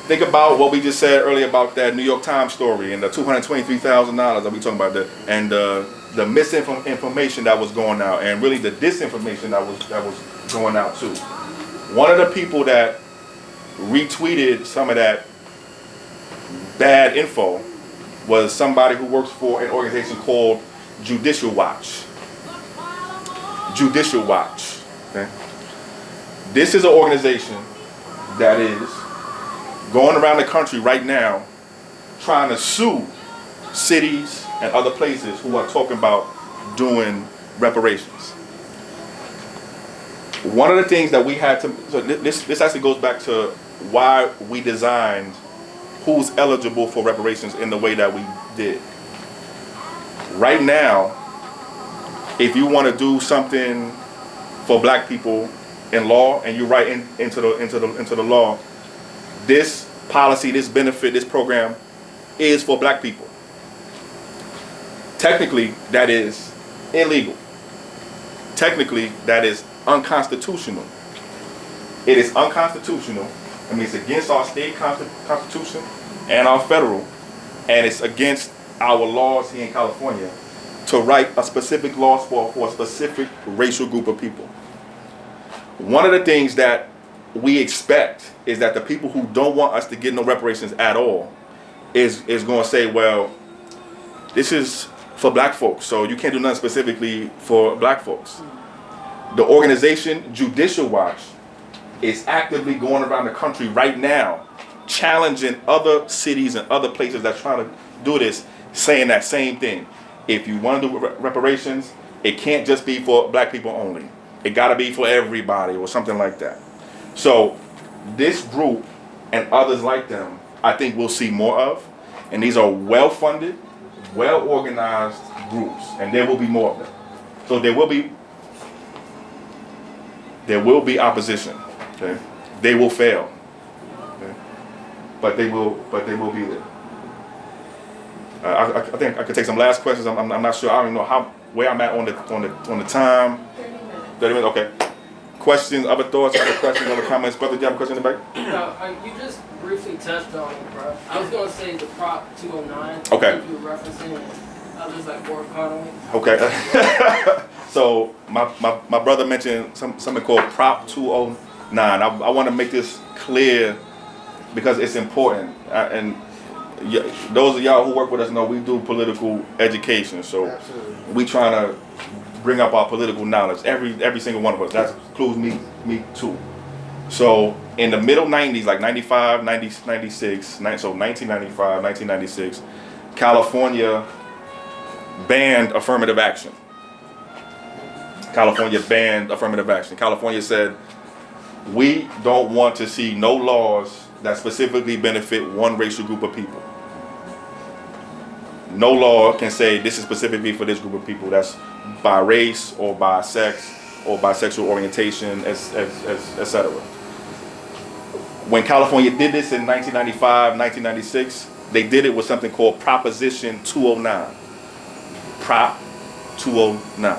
think about what we just said earlier about that New York Times story and the $223,000 that we talking about, and the misinformation that was going out, and really the disinformation that was going out too. One of the people that retweeted some of that bad info was somebody who works for an organization called Judicial Watch. Judicial Watch. Okay? This is an organization that is going around the country right now trying to sue cities and other places who are talking about doing reparations. One of the things that we had to, so this actually goes back to why we designed who's eligible for reparations in the way that we did. Right now, if you want to do something for black people in law and you write into the law, this policy, this benefit, this program is for black people. Technically, that is illegal. Technically, that is unconstitutional. It is unconstitutional. I mean, it's against our state constitution and our federal, and it's against our laws here in California to write a specific law for a specific racial group of people. One of the things that we expect is that the people who don't want us to get no reparations at all is going to say, well, this is for black folks, so you can't do nothing specifically for black folks. The organization Judicial Watch is actively going around the country right now challenging other cities and other places that trying to do this, saying that same thing. If you want to do reparations, it can't just be for black people only. It got to be for everybody or something like that. So this group and others like them, I think we'll see more of. And these are well-funded, well-organized groups, and there will be more of them. So there will be opposition. Okay? They will fail. Okay? But they will be there. I think I could take some last questions. I'm not sure. I don't even know where I'm at on the time. 30 minutes. Okay. Questions, other thoughts, other questions, other comments. Brother, do you have a question in the back?
No, you just briefly touched on it, bro. I was gonna say the Prop 209.
Okay.
You were referencing. I was just like more carnally.
Okay. So my brother mentioned something called Prop 209. I want to make this clear because it's important. And those of y'all who work with us know we do political education. So
Absolutely.
we trying to bring up our political knowledge. Every single one of us. That includes me too. So in the middle 90s, like 95, 90, 96, so 1995, 1996, California banned affirmative action. California banned affirmative action. California said, we don't want to see no laws that specifically benefit one racial group of people. No law can say this is specifically for this group of people. That's by race or by sex or by sexual orientation, etc. When California did this in 1995, 1996, they did it with something called Proposition 209. Prop 209.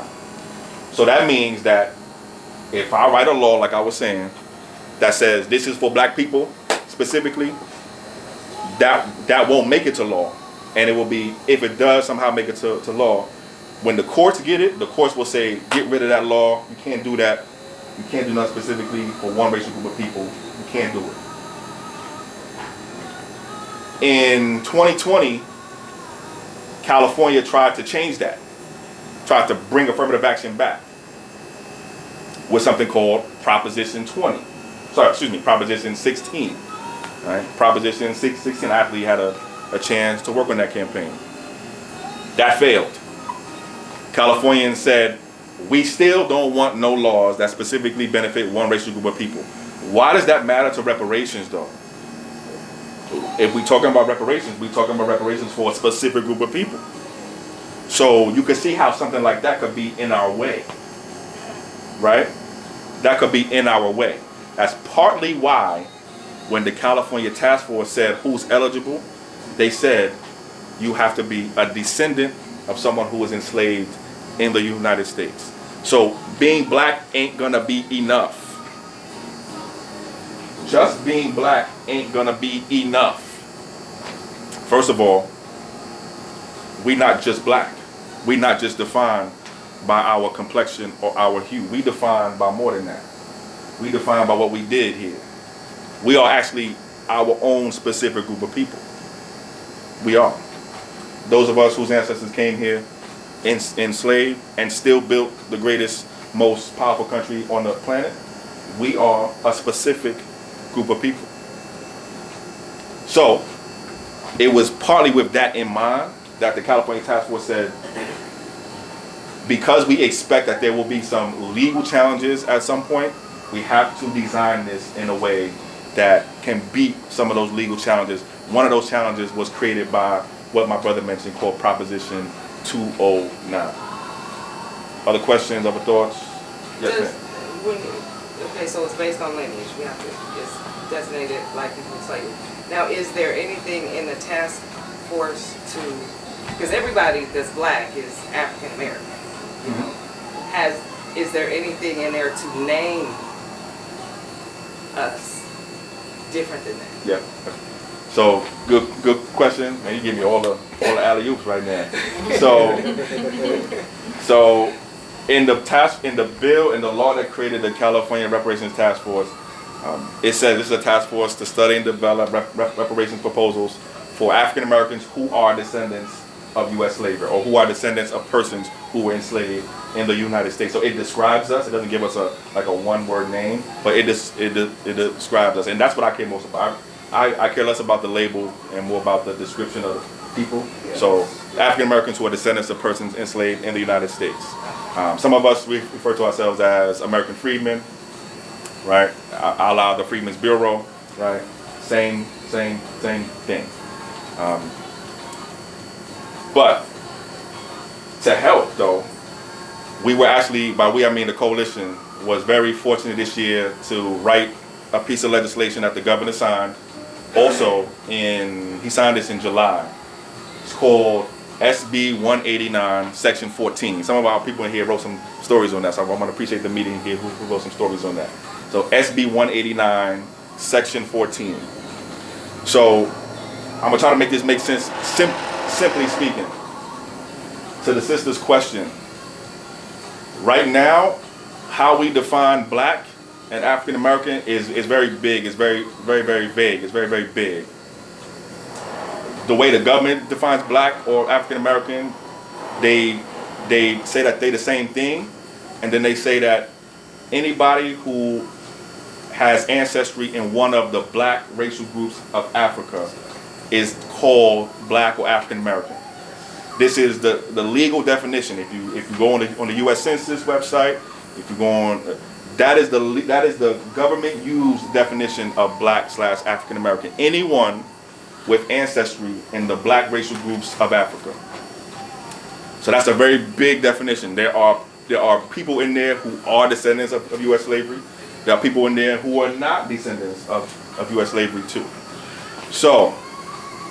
So that means that if I write a law, like I was saying, that says this is for black people specifically, that won't make it to law. And it will be, if it does somehow make it to law, when the courts get it, the courts will say, get rid of that law. You can't do that. You can't do nothing specifically for one racial group of people. You can't do it. In 2020, California tried to change that, tried to bring affirmative action back. was something called Proposition 20. Proposition 16. Right? Proposition 16, I actually had a chance to work on that campaign. That failed. Californians said, we still don't want no laws that specifically benefit one racial group of people. Why does that matter to reparations, though? If we're talking about reparations, we're talking about reparations for a specific group of people. So you can see how something like that could be in our way, right? That could be in our way. That's partly why when the California Task Force said who's eligible, they said you have to be a descendant of someone who was enslaved in the United States. So being black ain't gonna be enough. Just being black ain't gonna be enough. First of all, we not just black. We not just defined by our complexion or our hue. We defined by more than that. We defined by what we did here. We are actually our own specific group of people. We are. Those of us whose ancestors came here enslaved and still built the greatest, most powerful country on the planet, we are a specific group of people. So it was partly with that in mind that the California Task Force said, because we expect that there will be some legal challenges at some point, we have to design this in a way that can beat some of those legal challenges. One of those challenges was created by what my brother mentioned called Proposition 209. Other questions, other thoughts? Yes, ma'am.
Okay, so it's based on lineage. We have to just designate it like people slavery. Now, is there anything in the task force to, because everybody that's black is African American, you know, is there anything in there to name us different than that?
Yeah. So good question. Man, you give me all the alley-oops right now. So in the bill, in the law that created the California Reparations Task Force, it says this is a task force to study and develop reparations proposals for African Americans who are descendants of U.S. slavery, or who are descendants of persons who were enslaved in the United States. So it describes us. It doesn't give us a one-word name, but it describes us, and that's what I care most about. I care less about the label and more about the description of people. Yes. So African Americans who are descendants of persons enslaved in the United States. Some of us refer to ourselves as American freedmen, right? I allow the Freedmen's Bureau, right? Same thing. But to help, though, we were actually, by we I mean the coalition, was very fortunate this year to write a piece of legislation that the governor signed. Also, he signed this in July. It's called SB 189, Section 14. Some of our people in here wrote some stories on that, so I want to appreciate the meeting here who wrote some stories on that. So SB 189, Section 14. So I'm going to try to make this make sense, simply speaking. To the sister's question, right now, how we define black and African American is very big. It's very vague. It's very big. The way the government defines black or African American, they say that they're the same thing, and then they say that anybody who has ancestry in one of the black racial groups of Africa is called black or African American. This is the legal definition. If you go on the U.S. Census website, if you go on, that is the government used definition of black/African American. Anyone with ancestry in the black racial groups of Africa. So that's a very big definition. There are people in there who are descendants of U.S. slavery. There are people in there who are not descendants of U.S. slavery too. So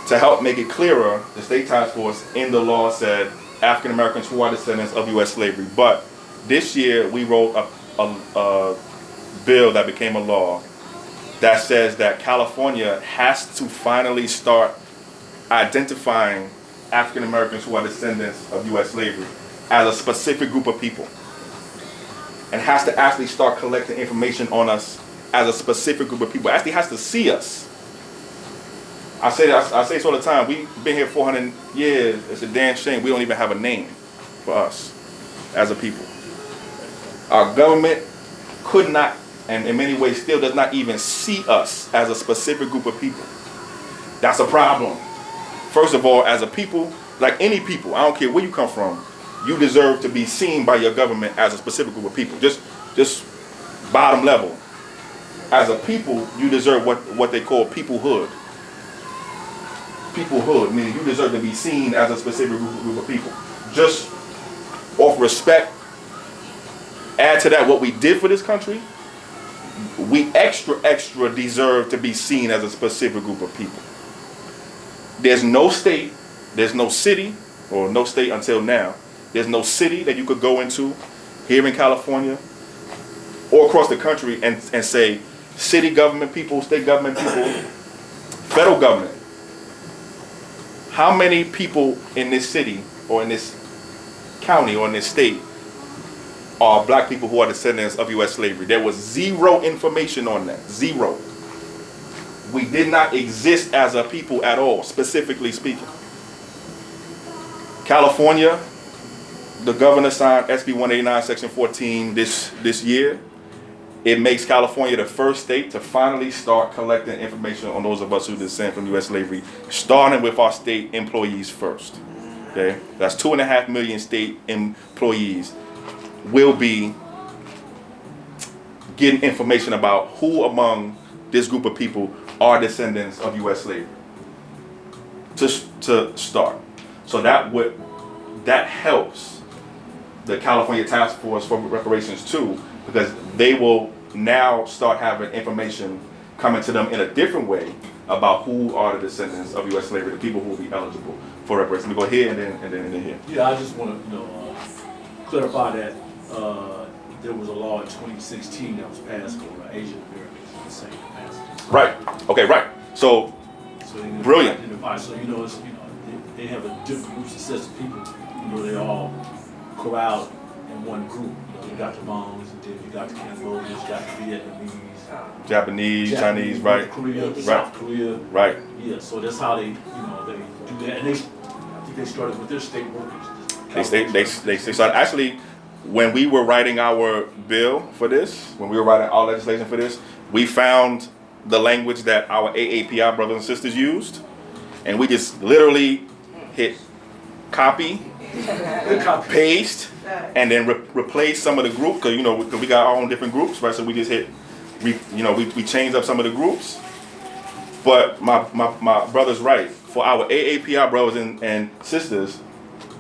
to help make it clearer, the state task force in the law said African Americans who are descendants of U.S. slavery. But this year we wrote a bill that became a law that says that California has to finally start identifying African Americans who are descendants of U.S. slavery as a specific group of people, and has to actually start collecting information on us as a specific group of people. It actually has to see us. I say this all the time. We've been here 400 years. It's a damn shame we don't even have a name for us as a people. Our government could not, and in many ways still does not even see us as a specific group of people. That's a problem. First of all, as a people, like any people, I don't care where you come from, you deserve to be seen by your government as a specific group of people. Just bottom level. As a people, you deserve what they call peoplehood. Peoplehood, meaning you deserve to be seen as a specific group of people. Just off respect, add to that what we did for this country, we extra deserve to be seen as a specific group of people. There's no state, there's no city, or no state until now, there's no city that you could go into here in California or across the country and say, city government people, state government people, federal government, how many people in this city or in this county or in this state are black people who are descendants of U.S. slavery? There was zero information on that. Zero. We did not exist as a people at all, specifically speaking. California, the governor signed SB 189, Section 14 this year. It makes California the first state to finally start collecting information on those of us who descend from U.S. slavery, starting with our state employees first. Okay, that's 2.5 million state employees will be getting information about who among this group of people are descendants of U.S. slavery to start. So that helps the California Task Force for Reparations too, because they will now start having information coming to them in a different way about who are the descendants of U.S. slavery, the people who will be eligible for reparations. Let me go here and then here.
Yeah, I just want to clarify that there was a law in 2016 that was passed for Asian Americans in the same capacity.
Right. Okay. Right. So
they
brilliant.
Identify. So they have a different groups of sets of people. They all corralled in one group. You got the Hmong's, and then you got the Cambodians, you got the Vietnamese,
Japanese, Chinese, right?
Korea,
right.
South Korea,
right?
Yeah. So that's how they do that. And I think they started with their state workers.
They started actually. When we were writing our bill for this, when we were writing our legislation for this, we found the language that our AAPI brothers and sisters used, and we just literally hit copy, paste, and then replace some of the group, because we got our own different groups, right? So we just hit, we changed up some of the groups. But my brother's right. For our AAPI brothers and sisters,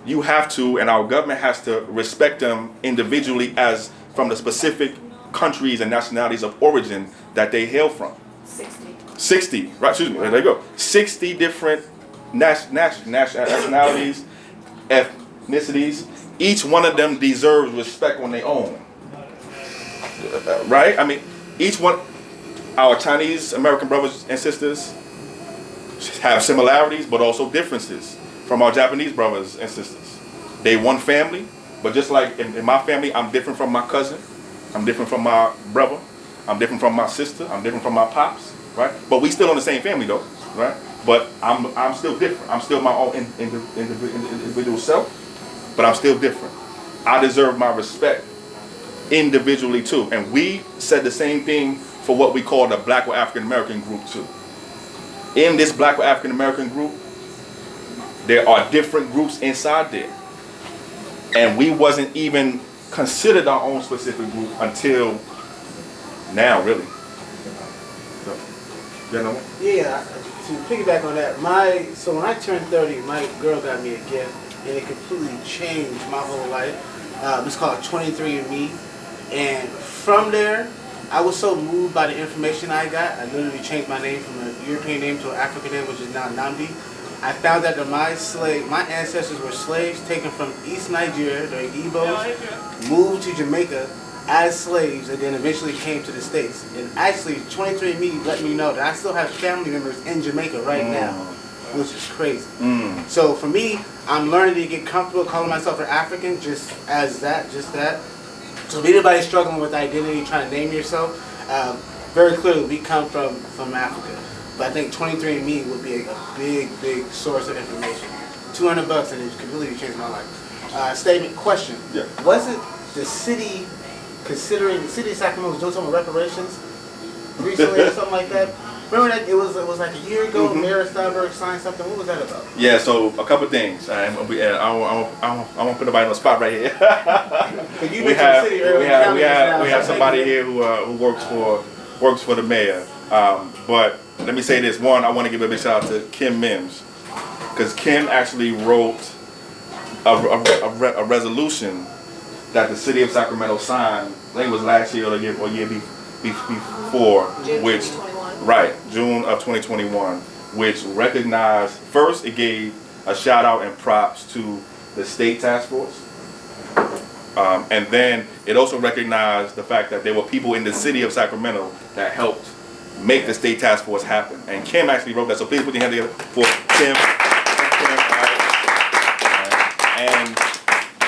you have to, and our government has to respect them individually as from the specific countries and nationalities of origin that they hail from. 60, right, excuse me, there you go. 60 different nationalities, ethnicities. Each one of them deserves respect on their own. Right? I mean, each one, our Chinese American brothers and sisters have similarities, but also differences from our Japanese brothers and sisters. They one family, but just like in my family, I'm different from my cousin, I'm different from my brother, I'm different from my sister, I'm different from my pops, right? But we still on the same family though, right? But I'm still different. I'm still my own individual self, but I'm still different. I deserve my respect individually too. And we said the same thing for what we call the Black or African American group too. In this Black or African American group, there are different groups inside there. And we wasn't even considered our own specific group until now, really. So,
yeah, to piggyback on that, so when I turned 30, my girl got me a gift, and it completely changed my whole life. It's called 23andMe, and from there, I was so moved by the information I got. I literally changed my name from a European name to an African name, which is now Namdi. I found out that my ancestors were slaves taken from East Nigeria, the Igbos, moved to Jamaica as slaves, and then eventually came to the States. And actually, 23andMe let me know that I still have family members in Jamaica right now, which is crazy. So for me, I'm learning to get comfortable calling myself an African, just that. So if anybody's struggling with identity, trying to name yourself, very clearly we come from Africa. But I think 23andMe would be a big source of information. $200 and it completely changed my life. Statement, question.
Yeah.
Was it the city considering the city of Sacramento was doing some reparations recently or something like that. Remember that it was like a year ago. Mayor Steinberg signed something. What was that about?
Yeah, so a couple things. I won't put nobody on the spot right here. we have somebody here who works for the mayor. But let me say this. One, I want to give a big shout out to Kim Mims, because Kim actually wrote a resolution that the city of Sacramento signed. I think it was last year or the year before, which. Right, June of 2021, which recognized, first it gave a shout out and props to the state task force. And then it also recognized the fact that there were people in the city of Sacramento that helped make the state task force happen. And Kim actually wrote that, so please put your hand together for Kim. And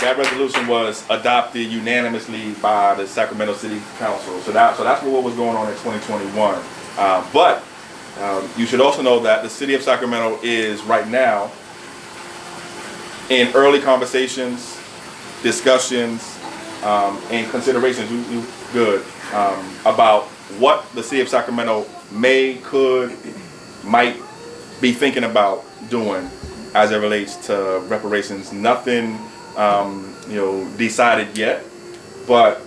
that resolution was adopted unanimously by the Sacramento City Council. So that's what was going on in 2021. But you should also know that the city of Sacramento is right now in early conversations, discussions, and considerations about what the city of Sacramento might be thinking about doing as it relates to reparations. Nothing decided yet, but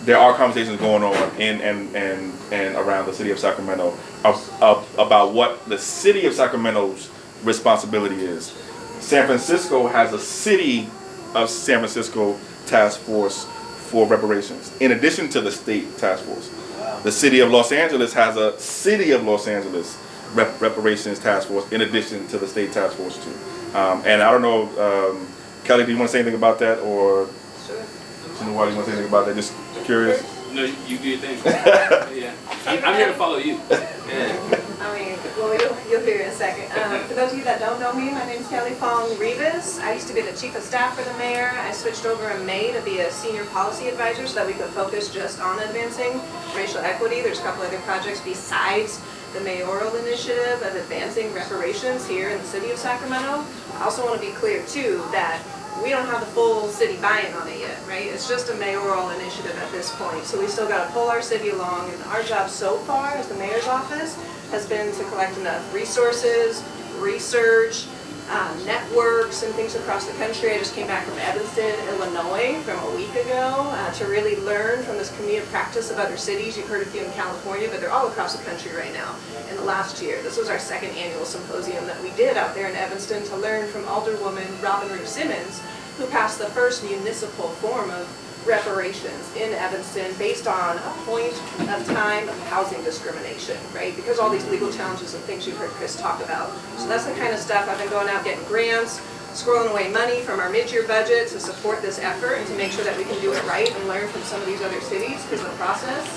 there are conversations going on in and around the city of Sacramento about what the city of Sacramento's responsibility is. San Francisco has a city of San Francisco task force for reparations, in addition to the state task force. The city of Los Angeles has a city of Los Angeles reparations task force, in addition to the state task force too. And I don't know, Kelly, do you want to say anything about that, or why do you want to say anything about that? Just curious.
No, you do your thing. Yeah, I'm here to follow you. Yeah.
I mean, well, you'll hear in a second. For those of you that don't know me, my name is Kelly Fong Rivas. I used to be the chief of staff for the mayor. I switched over in May to be a senior policy advisor so that we could focus just on advancing racial equity. There's a couple other projects besides the mayoral initiative of advancing reparations here in the city of Sacramento. I also want to be clear too that we don't have the full city buy-in on it yet, right? It's just a mayoral initiative at this point. So we still got to pull our city along, and our job so far as the mayor's office has been to collect enough resources, research, networks, and things across the country. I just came back from Evanston, Illinois from a week ago to really learn from this community of practice of other cities. You've heard a few in California, but they're all across the country right now. In the last year, this was our second annual symposium that we did out there in Evanston to learn from Alderwoman Robin Ruth Simmons, who passed the first municipal form of reparations in Evanston based on a point of time of housing discrimination, right? Because all these legal challenges and things you've heard Chris talk about. So that's the kind of stuff I've been going out getting grants, squirreling away money from our mid-year budget to support this effort and to make sure that we can do it right and learn from some of these other cities, because the process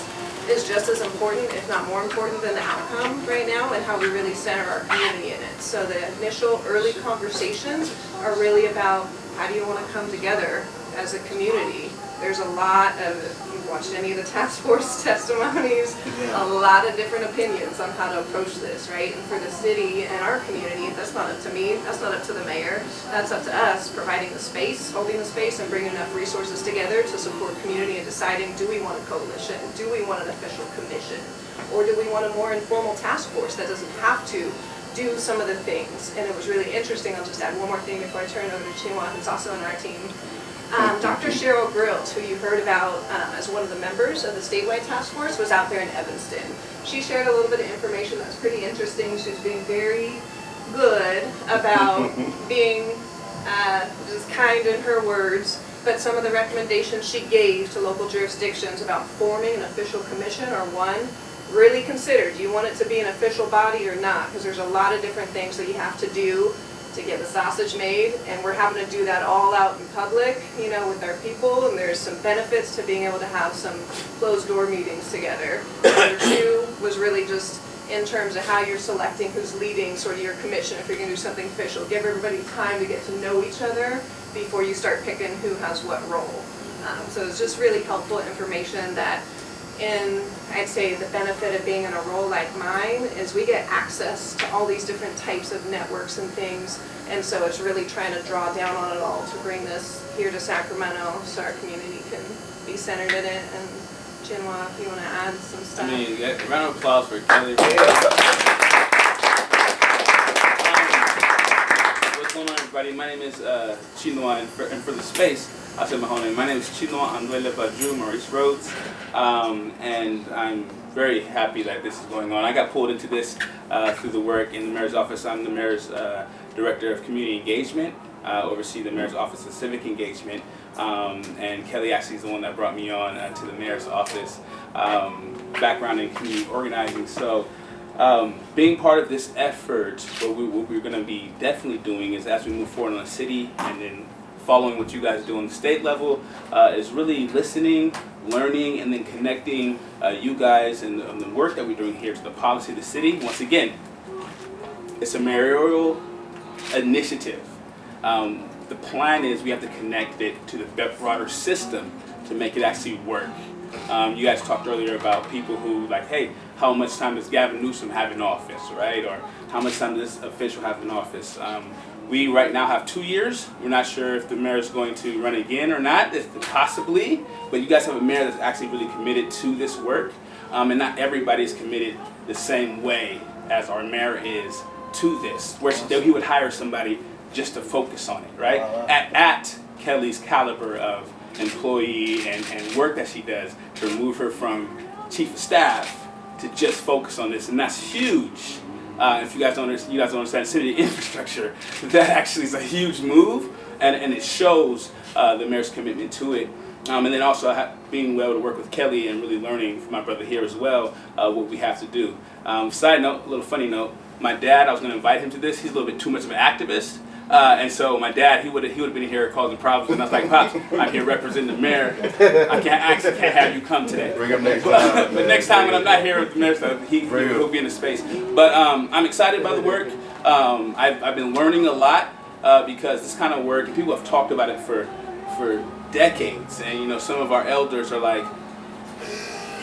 is just as important, if not more important, than the outcome right now and how we really center our community in it. So the initial early conversations are really about how do you want to come together as a community. There's a lot of, if you've watched any of the task force testimonies, a lot of different opinions on how to approach this, right? And for the city and our community, that's not up to me, that's not up to the mayor, that's up to us, providing the space, holding the space, and bringing enough resources together to support community and deciding, do we want a coalition? Do we want an official commission? Or do we want a more informal task force that doesn't have to do some of the things? And it was really interesting. I'll just add one more thing before I turn it over to Chinua, who's also on our team. Dr. Cheryl Grills, who you heard about as one of the members of the statewide task force, was out there in Evanston. She shared a little bit of information that was pretty interesting. She was being very good about being just kind in her words, but some of the recommendations she gave to local jurisdictions about forming an official commission are one, really consider, do you want it to be an official body or not? Because there's a lot of different things that you have to do to get the sausage made, and we're having to do that all out in public, you know, with our people, and there's some benefits to being able to have some closed door meetings together. Number two was really just in terms of how you're selecting who's leading sort of your commission if you're going to do something official. Give everybody time to get to know each other before you start picking who has what role. So it's just really helpful information that And I'd say the benefit of being in a role like mine is we get access to all these different types of networks and things. And so it's really trying to draw down on it all to bring this here to Sacramento so our community can be centered in it. And Chinua, if you want to add some stuff.
I mean, a round of applause for Kelly. What's going on, everybody? My name is Chinua, and for the space, I'll say my whole name. My name is Chinua Anduele Baju Maurice Rhodes, and I'm very happy that this is going on. I got pulled into this through the work in the mayor's office. I'm the mayor's director of community engagement, oversee the mayor's office of civic engagement, and Kelly actually is the one that brought me on to the mayor's office, background in community organizing. So being part of this effort, what we're going to be definitely doing is as we move forward on the city and then following what you guys do on the state level, is really listening, learning, and then connecting you guys and the work that we're doing here to the policy of the city. Once again, it's a mayoral initiative. The plan is we have to connect it to the broader system to make it actually work. You guys talked earlier about people who like, hey, how much time does Gavin Newsom have in office, right? Or how much time does this official have in office? We right now have 2 years. We're not sure if the mayor is going to run again or not, possibly, but you guys have a mayor that's actually really committed to this work, and not everybody is committed the same way as our mayor is to this, where he would hire somebody just to focus on it, right? At Kelly's caliber of employee and work that she does, to remove her from chief of staff to just focus on this, and that's huge. If you guys don't understand city infrastructure, that actually is a huge move, and it shows the mayor's commitment to it. And then also being able to work with Kelly and really learning from my brother here as well what we have to do. Side note, a little funny note, my dad, I was going to invite him to this. He's a little bit too much of an activist. And so my dad, he would have been here causing problems, and I was like, Pops, I'm here representing the mayor. I can't have you come today.
Bring him next time.
But next time when I'm not here with the mayor, so he'll be in the space. But I'm excited by the work. I've been learning a lot because this kind of work, people have talked about it for decades, and some of our elders are like,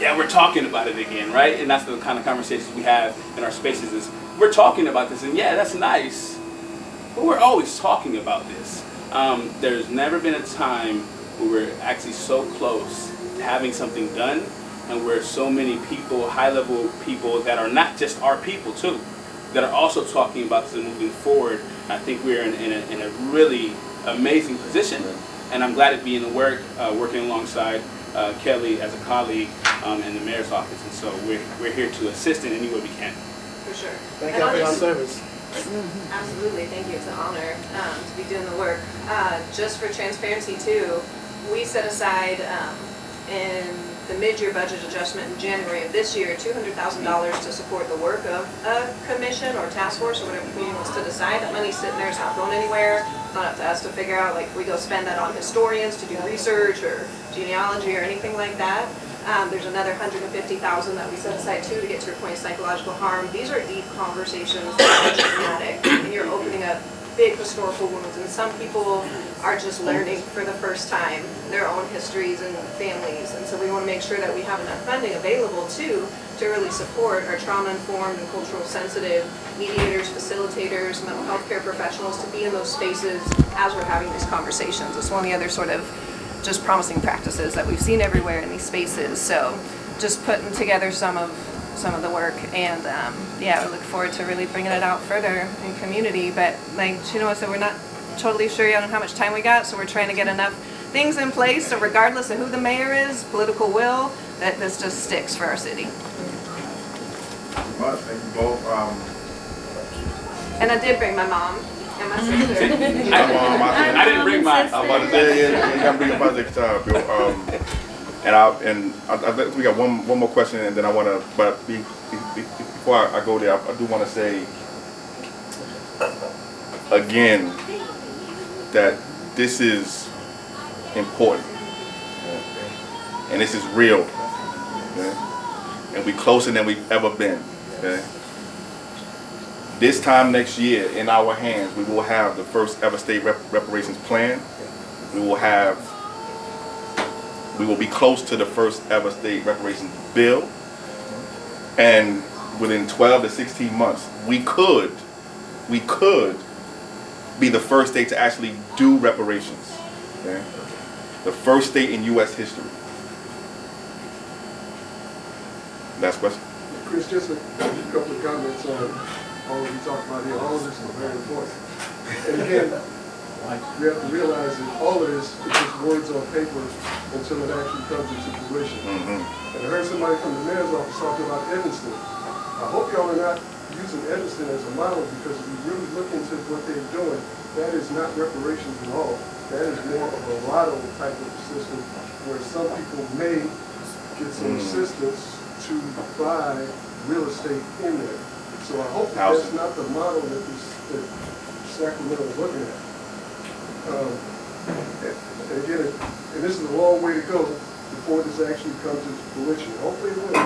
yeah, we're talking about it again, right? And that's the kind of conversations we have in our spaces is, we're talking about this, and yeah, that's nice. But we're always talking about this. There's never been a time where we're actually so close to having something done, and where so many people, high-level people that are not just our people too, that are also talking about this and moving forward. I think we're in a really amazing position, and I'm glad to be in the work, working alongside Kelly as a colleague in the mayor's office, and so we're here to assist in any way we can.
For sure.
Thank you for your service.
Absolutely, thank you. It's an honor to be doing the work. Just for transparency too, we set aside in the mid-year budget adjustment in January of this year $200,000 to support the work of a commission or task force or whatever the community wants to decide. That money's sitting there, it's not going anywhere. It's not up to us to figure out, like, we go spend that on historians to do research or genealogy or anything like that. There's another $150,000 that we set aside too to get to your point of psychological harm. These are deep conversations that are dramatic, and you're opening up big historical wounds, and some people are just learning for the first time their own histories and families, and so we want to make sure that we have enough funding available too to really support our trauma-informed and cultural sensitive mediators, facilitators, mental health care professionals to be in those spaces as we're having these conversations. It's one of the other sort of just promising practices that we've seen everywhere in these spaces. So just putting together some of the work, and yeah, we look forward to really bringing it out further in community. But like Chinua said, we're not totally sure yet on how much time we got, so we're trying to get enough things in place so regardless of who the mayor is, political will, that this just sticks for our city.
Well, thank you both.
And I did bring my mom and my sister.
I didn't bring mine.
I'm about to say, yeah, you gotta bring your project time, Bill. And I think we got one more question, and then I want to, but before I go there, I do want to say again that this is important, and this is real, okay? And we closer than we've ever been. Okay? This time next year, in our hands, we will have the first ever state reparations plan. We will have we will be close to the first ever state reparations bill. And within 12 to 16 months, we could be the first state to actually do reparations. Okay? The first state in U.S. history. Last question.
Chris, just a couple of comments on all we talked about here. All of this is very important. And again, we have to realize that all of this is just words on paper until it actually comes into fruition. And I heard somebody from the mayor's office talking about Evanston. I hope y'all are not using Evanston as a model, because if you really look into what they're doing, that is not reparations at all. That is more of a lotto type of system where some people may get some assistance to buy real estate in there. So I hope that that's not the model that Sacramento is looking at. And again, and this is a long way to go before this actually comes to fruition. Hopefully it will.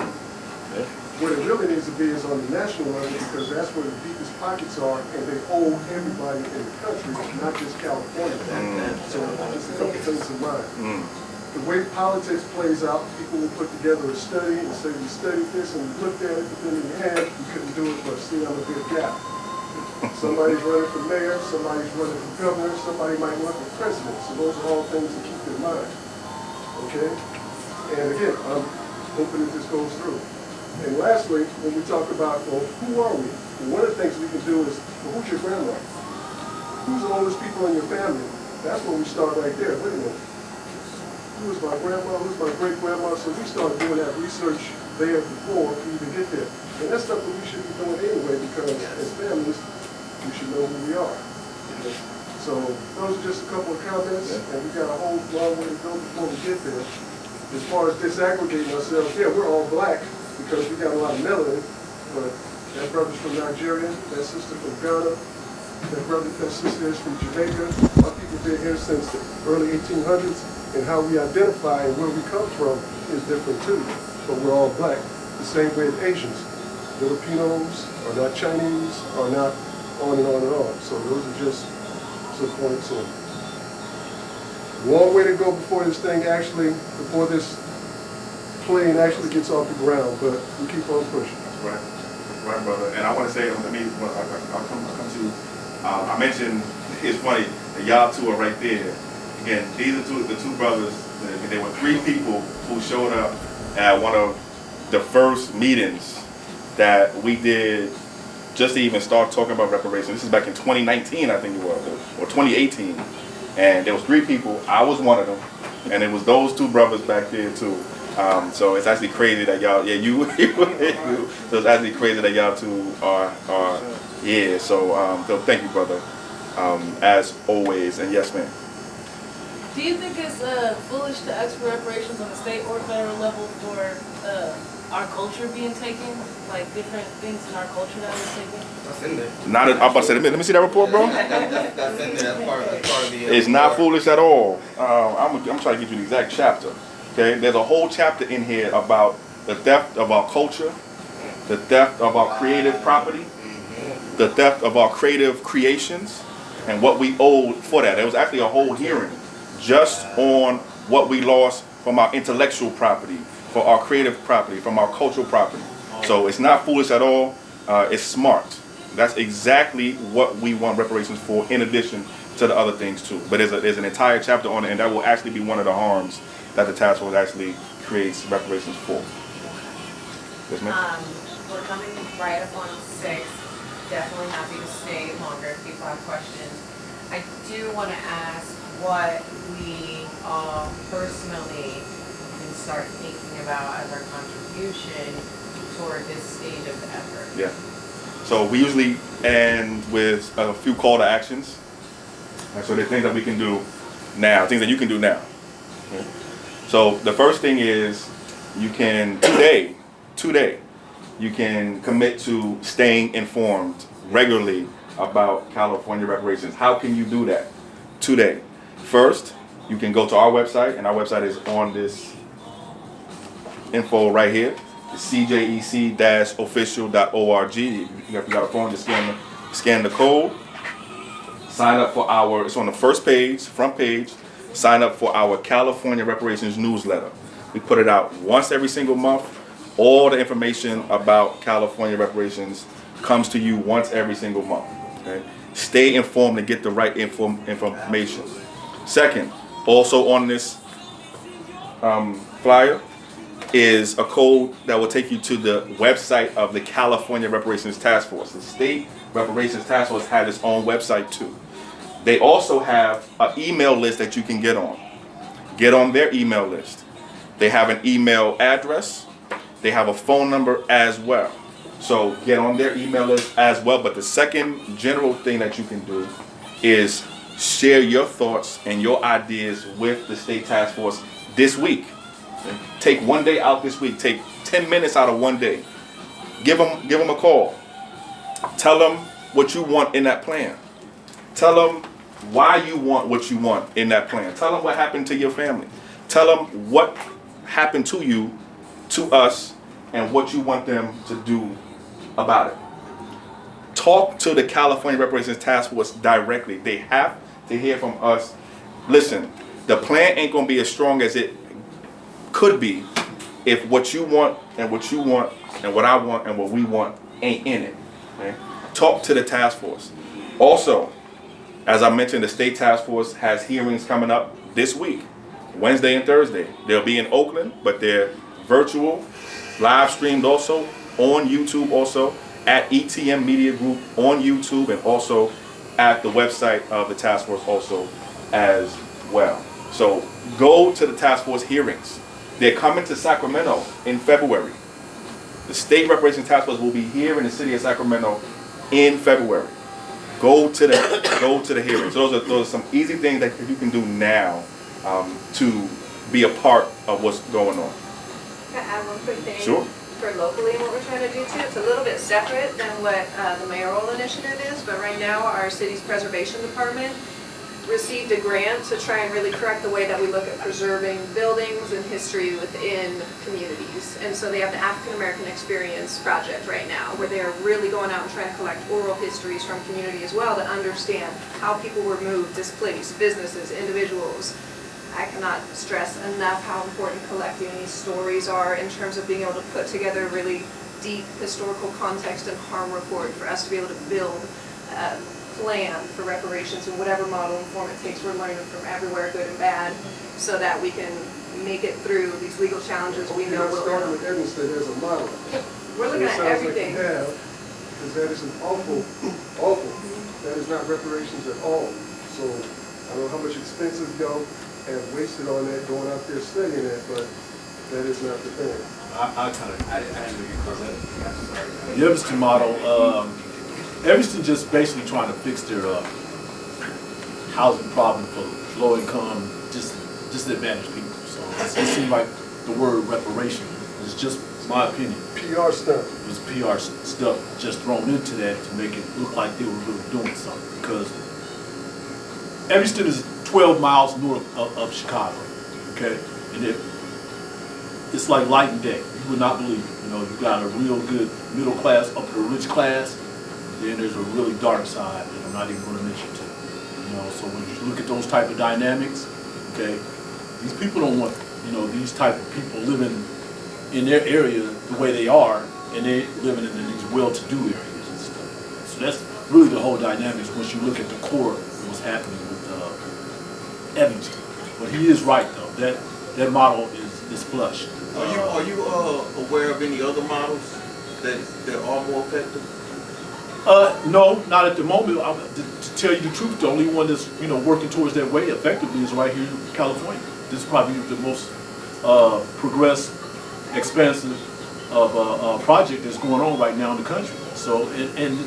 What it really needs to be is on the national level, because that's where the deepest pockets are, and they owe everybody in the country, not just California. So just a couple things in mind. The way politics plays out, people will put together a study and say, we studied this and we looked at it, but then in the end, we couldn't do it, but see, I'm a big gap. Somebody's running for mayor, somebody's running for governor, somebody might run for president. So those are all things to keep in mind. Okay? And again, I'm hoping that this goes through. And lastly, when we talk about, well, who are we? Well, one of the things we can do is, well, who's your grandma? Who's the oldest people in your family? That's where we start right there. Wait a minute. Who's my grandma? Who's my great-grandma? So we start doing that research there before we even get there. And that's stuff that we should be doing anyway, because as families, we should know who we are. Okay? So those are just a couple of comments, and we got a whole long way to go before we get there. As far as disaggregating ourselves, yeah, we're all black, because we got a lot of melanin, but that brother's from Nigeria, that sister from Ghana, that sister is from Jamaica. Our people been here since the early 1800s, and how we identify and where we come from is different too. But we're all black, the same way as Asians. Filipinos are not Chinese, are not on and on and on. So those are just some points in. Long way to go before this thing actually, before this plane actually gets off the ground, but we keep on pushing.
Right. Right, brother. And I want to say, I'll come to you. I mentioned, it's funny, that y'all two are right there. Again, these are the two brothers. There were 3 people who showed up at one of the first meetings that we did just to even start talking about reparations. This is back in 2019, I think it was, or 2018. And there was 3 people. I was one of them. And it was those 2 brothers back there too. So it's actually crazy that y'all, so it's actually crazy that y'all 2 are yeah. So thank you, brother, as always. And yes, ma'am.
Do you think it's foolish to ask for reparations on the state or federal level for our culture being taken, like different things in our culture that are taken?
That's in there.
Not, I'm about to say, let me see that report, bro.
That's in there. That's part of the.
It's not foolish at all. I'm trying to get you the exact chapter. Okay, there's a whole chapter in here about the theft of our culture, the theft of our creative property, the theft of our creative creations, and what we owe for that. There was actually a whole hearing just on what we lost from our intellectual property, for our creative property, from our cultural property. So it's not foolish at all. It's smart. That's exactly what we want reparations for, in addition to the other things too. But there's an entire chapter on it, and that will actually be one of the harms that the task force actually creates reparations for. Yes, ma'am?
We're coming right up on 6. Definitely happy to stay longer if people have questions. I do want to ask what we all personally can start thinking about as our contribution toward this stage of the effort.
Yeah. So we usually end with a few call to actions. And so there are things that we can do now, things that you can do now. Okay. So the first thing is you can, today, you can commit to staying informed regularly about California reparations. How can you do that today? First, you can go to our website, and our website is on this info right here. It's cjec-official.org. If you got a phone, just scan the code. Sign up for it's on the first page, front page. sign up for our California Reparations newsletter. We put it out once every single month. All the information about California reparations comes to you once every single month. Okay? Stay informed and get the right information. Second, also on this flyer is a code that will take you to the website of the California Reparations Task Force. The State Reparations Task Force has its own website too. They also have an email list that you can get on. Get on their email list. They have an email address. They have a phone number as well. So get on their email list as well. But the second general thing that you can do is share your thoughts and your ideas with the State Task Force this week. Okay? Take one day out this week. Take 10 minutes out of one day. Give them a call. Tell them what you want in that plan. Tell them why you want what you want in that plan. Tell them what happened to your family. Tell them what happened to you, to us, and what you want them to do about it. Talk to the California Reparations Task Force directly. They have to hear from us. Listen, the plan ain't gonna be as strong as it could be if what you want and what you want and what I want and what we want ain't in it. Okay? Talk to the task force. Also, as I mentioned, the State Task Force has hearings coming up this week, Wednesday and Thursday. They'll be in Oakland, but they're virtual, live streamed also on YouTube, also at ETM Media Group on YouTube, and also at the website of the task force also as well. So go to the task force hearings. They're coming to Sacramento in February. The State Reparations Task Force will be here in the city of Sacramento in February. Go to the hearings. So those are some easy things that you can do now to be a part of what's going on.
Can I add one quick thing?
Sure.
For locally and what we're trying to do too, it's a little bit separate than what the mayoral initiative is, but right now our city's preservation department received a grant to try and really correct the way that we look at preserving buildings and history within communities. And so they have the African American Experience project right now, where they are really going out and trying to collect oral histories from community as well to understand how people were moved, displaced, businesses, individuals. I cannot stress enough how important collecting these stories are in terms of being able to put together a really deep historical context and harm report for us to be able to build a plan for reparations in whatever model and form it takes. We're learning from everywhere, good and bad, so that we can make it through these legal challenges we know will
Starting with Evanston as a model.
We're looking at everything.
Because that is an awful, that is not reparations at all. So I don't know how much expenses y'all have wasted on that, going out there studying that, but that is not the thing.
I didn't because the Evanston model, Evanston just basically trying to fix their housing problem for low income, disadvantaged people. So it seems like the word reparation is just my opinion.
PR stuff.
It was PR stuff just thrown into that to make it look like they were really doing something. Because Evanston is 12 miles north of Chicago, okay? And it's like light and day. You would not believe it. You know, you got a real good middle class, upper rich class, then there's a really dark side that I'm not even going to mention to. You know, so when you look at those type of dynamics, okay, these people don't want, you know, these type of people living in their area the way they are, and they living in these well-to-do areas and stuff. So that's really the whole dynamics once you look at the core of what's happening with Evanston. But he is right though. That model is flush.
Are you aware of any other models that are more effective?
No, not at the moment. To tell you the truth, the only one that's working towards that way effectively is right here in California. This is probably the most progressed, expansive of project that's going on right now in the country. So and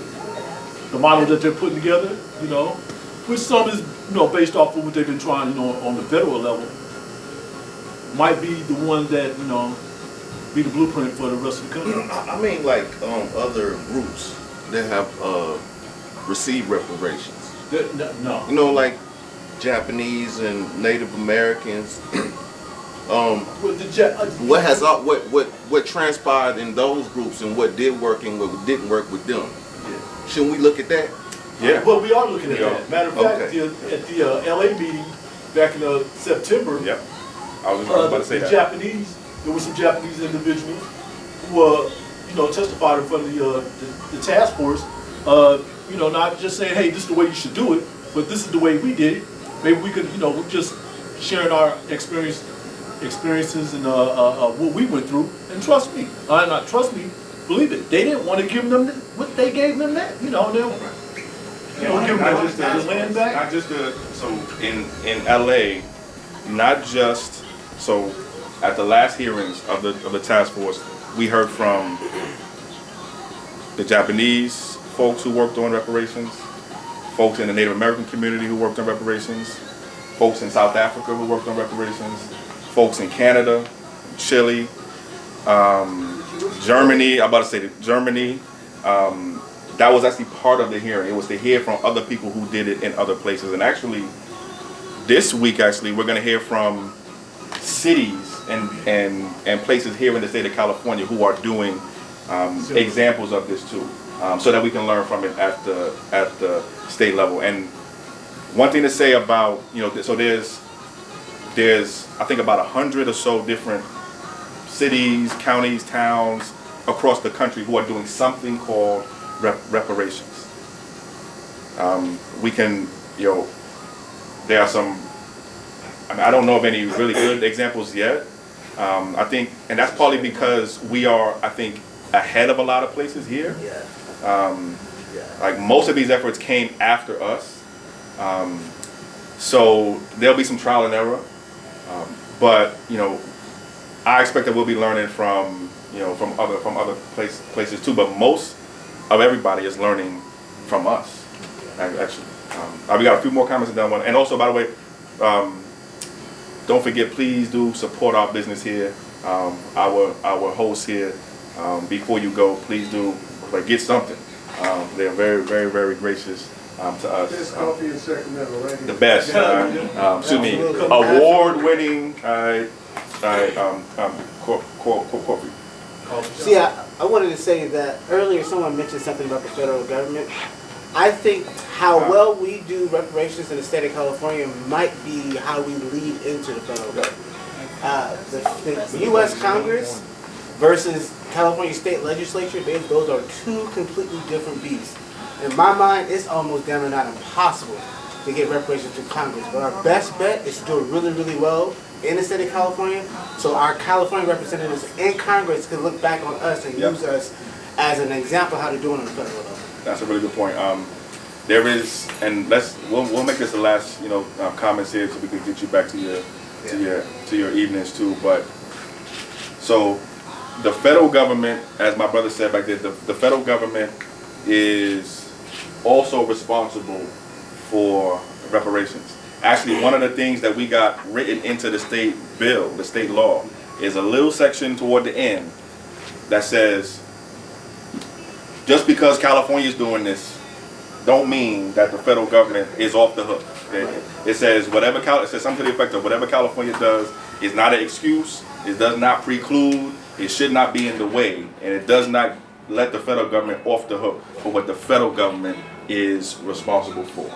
the model that they're putting together, which some is based off of what they've been trying on the federal level, might be the one that be the blueprint for the rest of the country.
I mean, like other groups that have received reparations.
No.
Like Japanese and Native Americans. What transpired in those groups and what did work and what didn't work with them? Yeah. Shouldn't we look at that?
Yeah. Well, we are looking at that. Matter of fact, at the LA meeting, back in September.
Yep. I was about to say that.
There were some Japanese individuals who, testified in front of the task force. Not just saying, hey, this is the way you should do it, but this is the way we did it. Maybe we could, we're just sharing our experiences and what we went through. And trust me, believe it. They didn't want to give them what they gave them that. Give them the land back.
Not just so in LA, not just so at the last hearings of the task force, we heard from the Japanese folks who worked on reparations, folks in the Native American community who worked on reparations, folks in South Africa who worked on reparations, folks in Canada, Chile, Germany. I'm about to say Germany. That was actually part of the hearing. It was to hear from other people who did it in other places. And actually, this week, we're going to hear from cities and places here in the state of California who are doing examples of this too, so that we can learn from it at the state level. And one thing to say about, so there's I think about 100 or so different cities, counties, towns across the country who are doing something called reparations. We can, there are some, I don't know of any really good examples yet. I think, and that's partly because we are, I think, ahead of a lot of places here. Like most of these efforts came after us. So there'll be some trial and error. But, I expect that we'll be learning from other places too. But most of everybody is learning from us. Actually, we got a few more comments in that one. And also, by the way, don't forget, please do support our business here. Our hosts here. Before you go, please do get something. They're very, very, very gracious to us.
Best coffee in Sacramento, right?
The best. Award-winning coffee.
See, I wanted to say that earlier someone mentioned something about the federal government. I think how well we do reparations in the state of California might be how we lead into the federal government. The U.S. Congress versus California state legislature, those are two completely different beasts. In my mind, it's almost damn near not impossible to get reparations to Congress. But our best bet is to do it really, really well in the state of California, so our California representatives in Congress can look back on us and use us as an example of how to do it on the federal level.
That's a really good point. There is, and we'll make this the last comments here, so we can get you back to your evenings too. But so the federal government, as my brother said back there, the federal government is also responsible for reparations. Actually, one of the things that we got written into the state bill, the state law, is a little section toward the end that says, just because California is doing this, don't mean that the federal government is off the hook. It says it says something to the effect of whatever California does is not an excuse. It does not preclude. It should not be in the way, and it does not let the federal government off the hook for what the federal government is responsible for.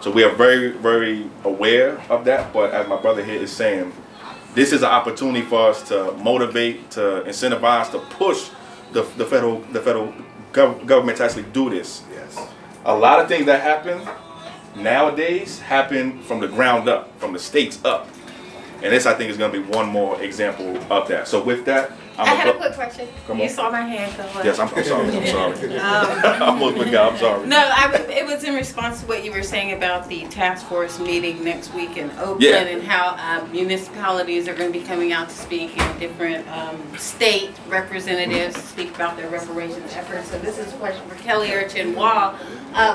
So we are very, very aware of that. But as my brother here is saying, this is an opportunity for us to motivate, to incentivize, to push the federal government to actually do this.
Yes.
A lot of things that happen nowadays happen from the ground up, from the states up. And this, I think, is going to be one more example of that. So with that,
I had a quick question.
Come on.
You saw my hand come up.
Yes, I'm sorry. I almost forgot. I'm sorry.
No, it was in response to what you were saying about the task force meeting next week in Oakland, and how municipalities are going to be coming out to speak, and different state representatives to speak about their reparations efforts. So this is a question for Kelly or Chinua.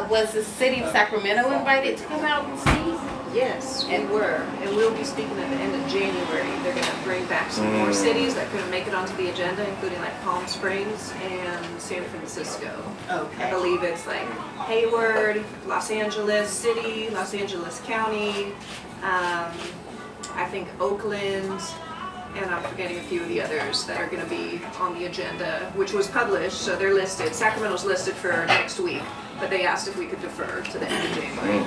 Was the city of Sacramento invited to come out and speak?
Yes, we were, and we'll be speaking at the end of January. They're going to bring back some more cities that couldn't make it onto the agenda, including like Palm Springs and San Francisco.
Okay.
I believe it's like Hayward, Los Angeles City, Los Angeles County, I think Oakland, and I'm forgetting a few of the others that are going to be on the agenda, which was published, so they're listed. Sacramento's listed for next week, but they asked if we could defer to the end of January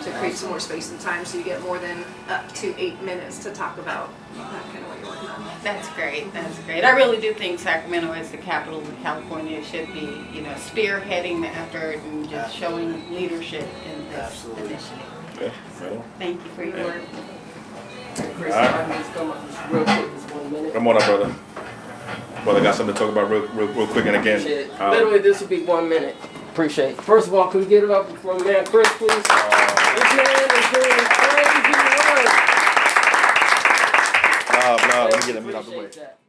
to create some more space and time so you get more than up to 8 minutes to talk about kind of what you're working on.
That's great. That's great. I really do think Sacramento, as the capital of California, should be, spearheading the effort and just showing leadership in this initiative.
Yeah, right.
Thank you for your work.
Chris,
All right.
I can just come up just real quick, just 1 minute.
Come on up, brother. Brother, got something to talk about real quick and again.
Appreciate it. Literally, this will be 1 minute. Appreciate it. First of all, can we get it up for man Chris, please? This man is doing crazy work.
Let me get him out the way.
Appreciate that.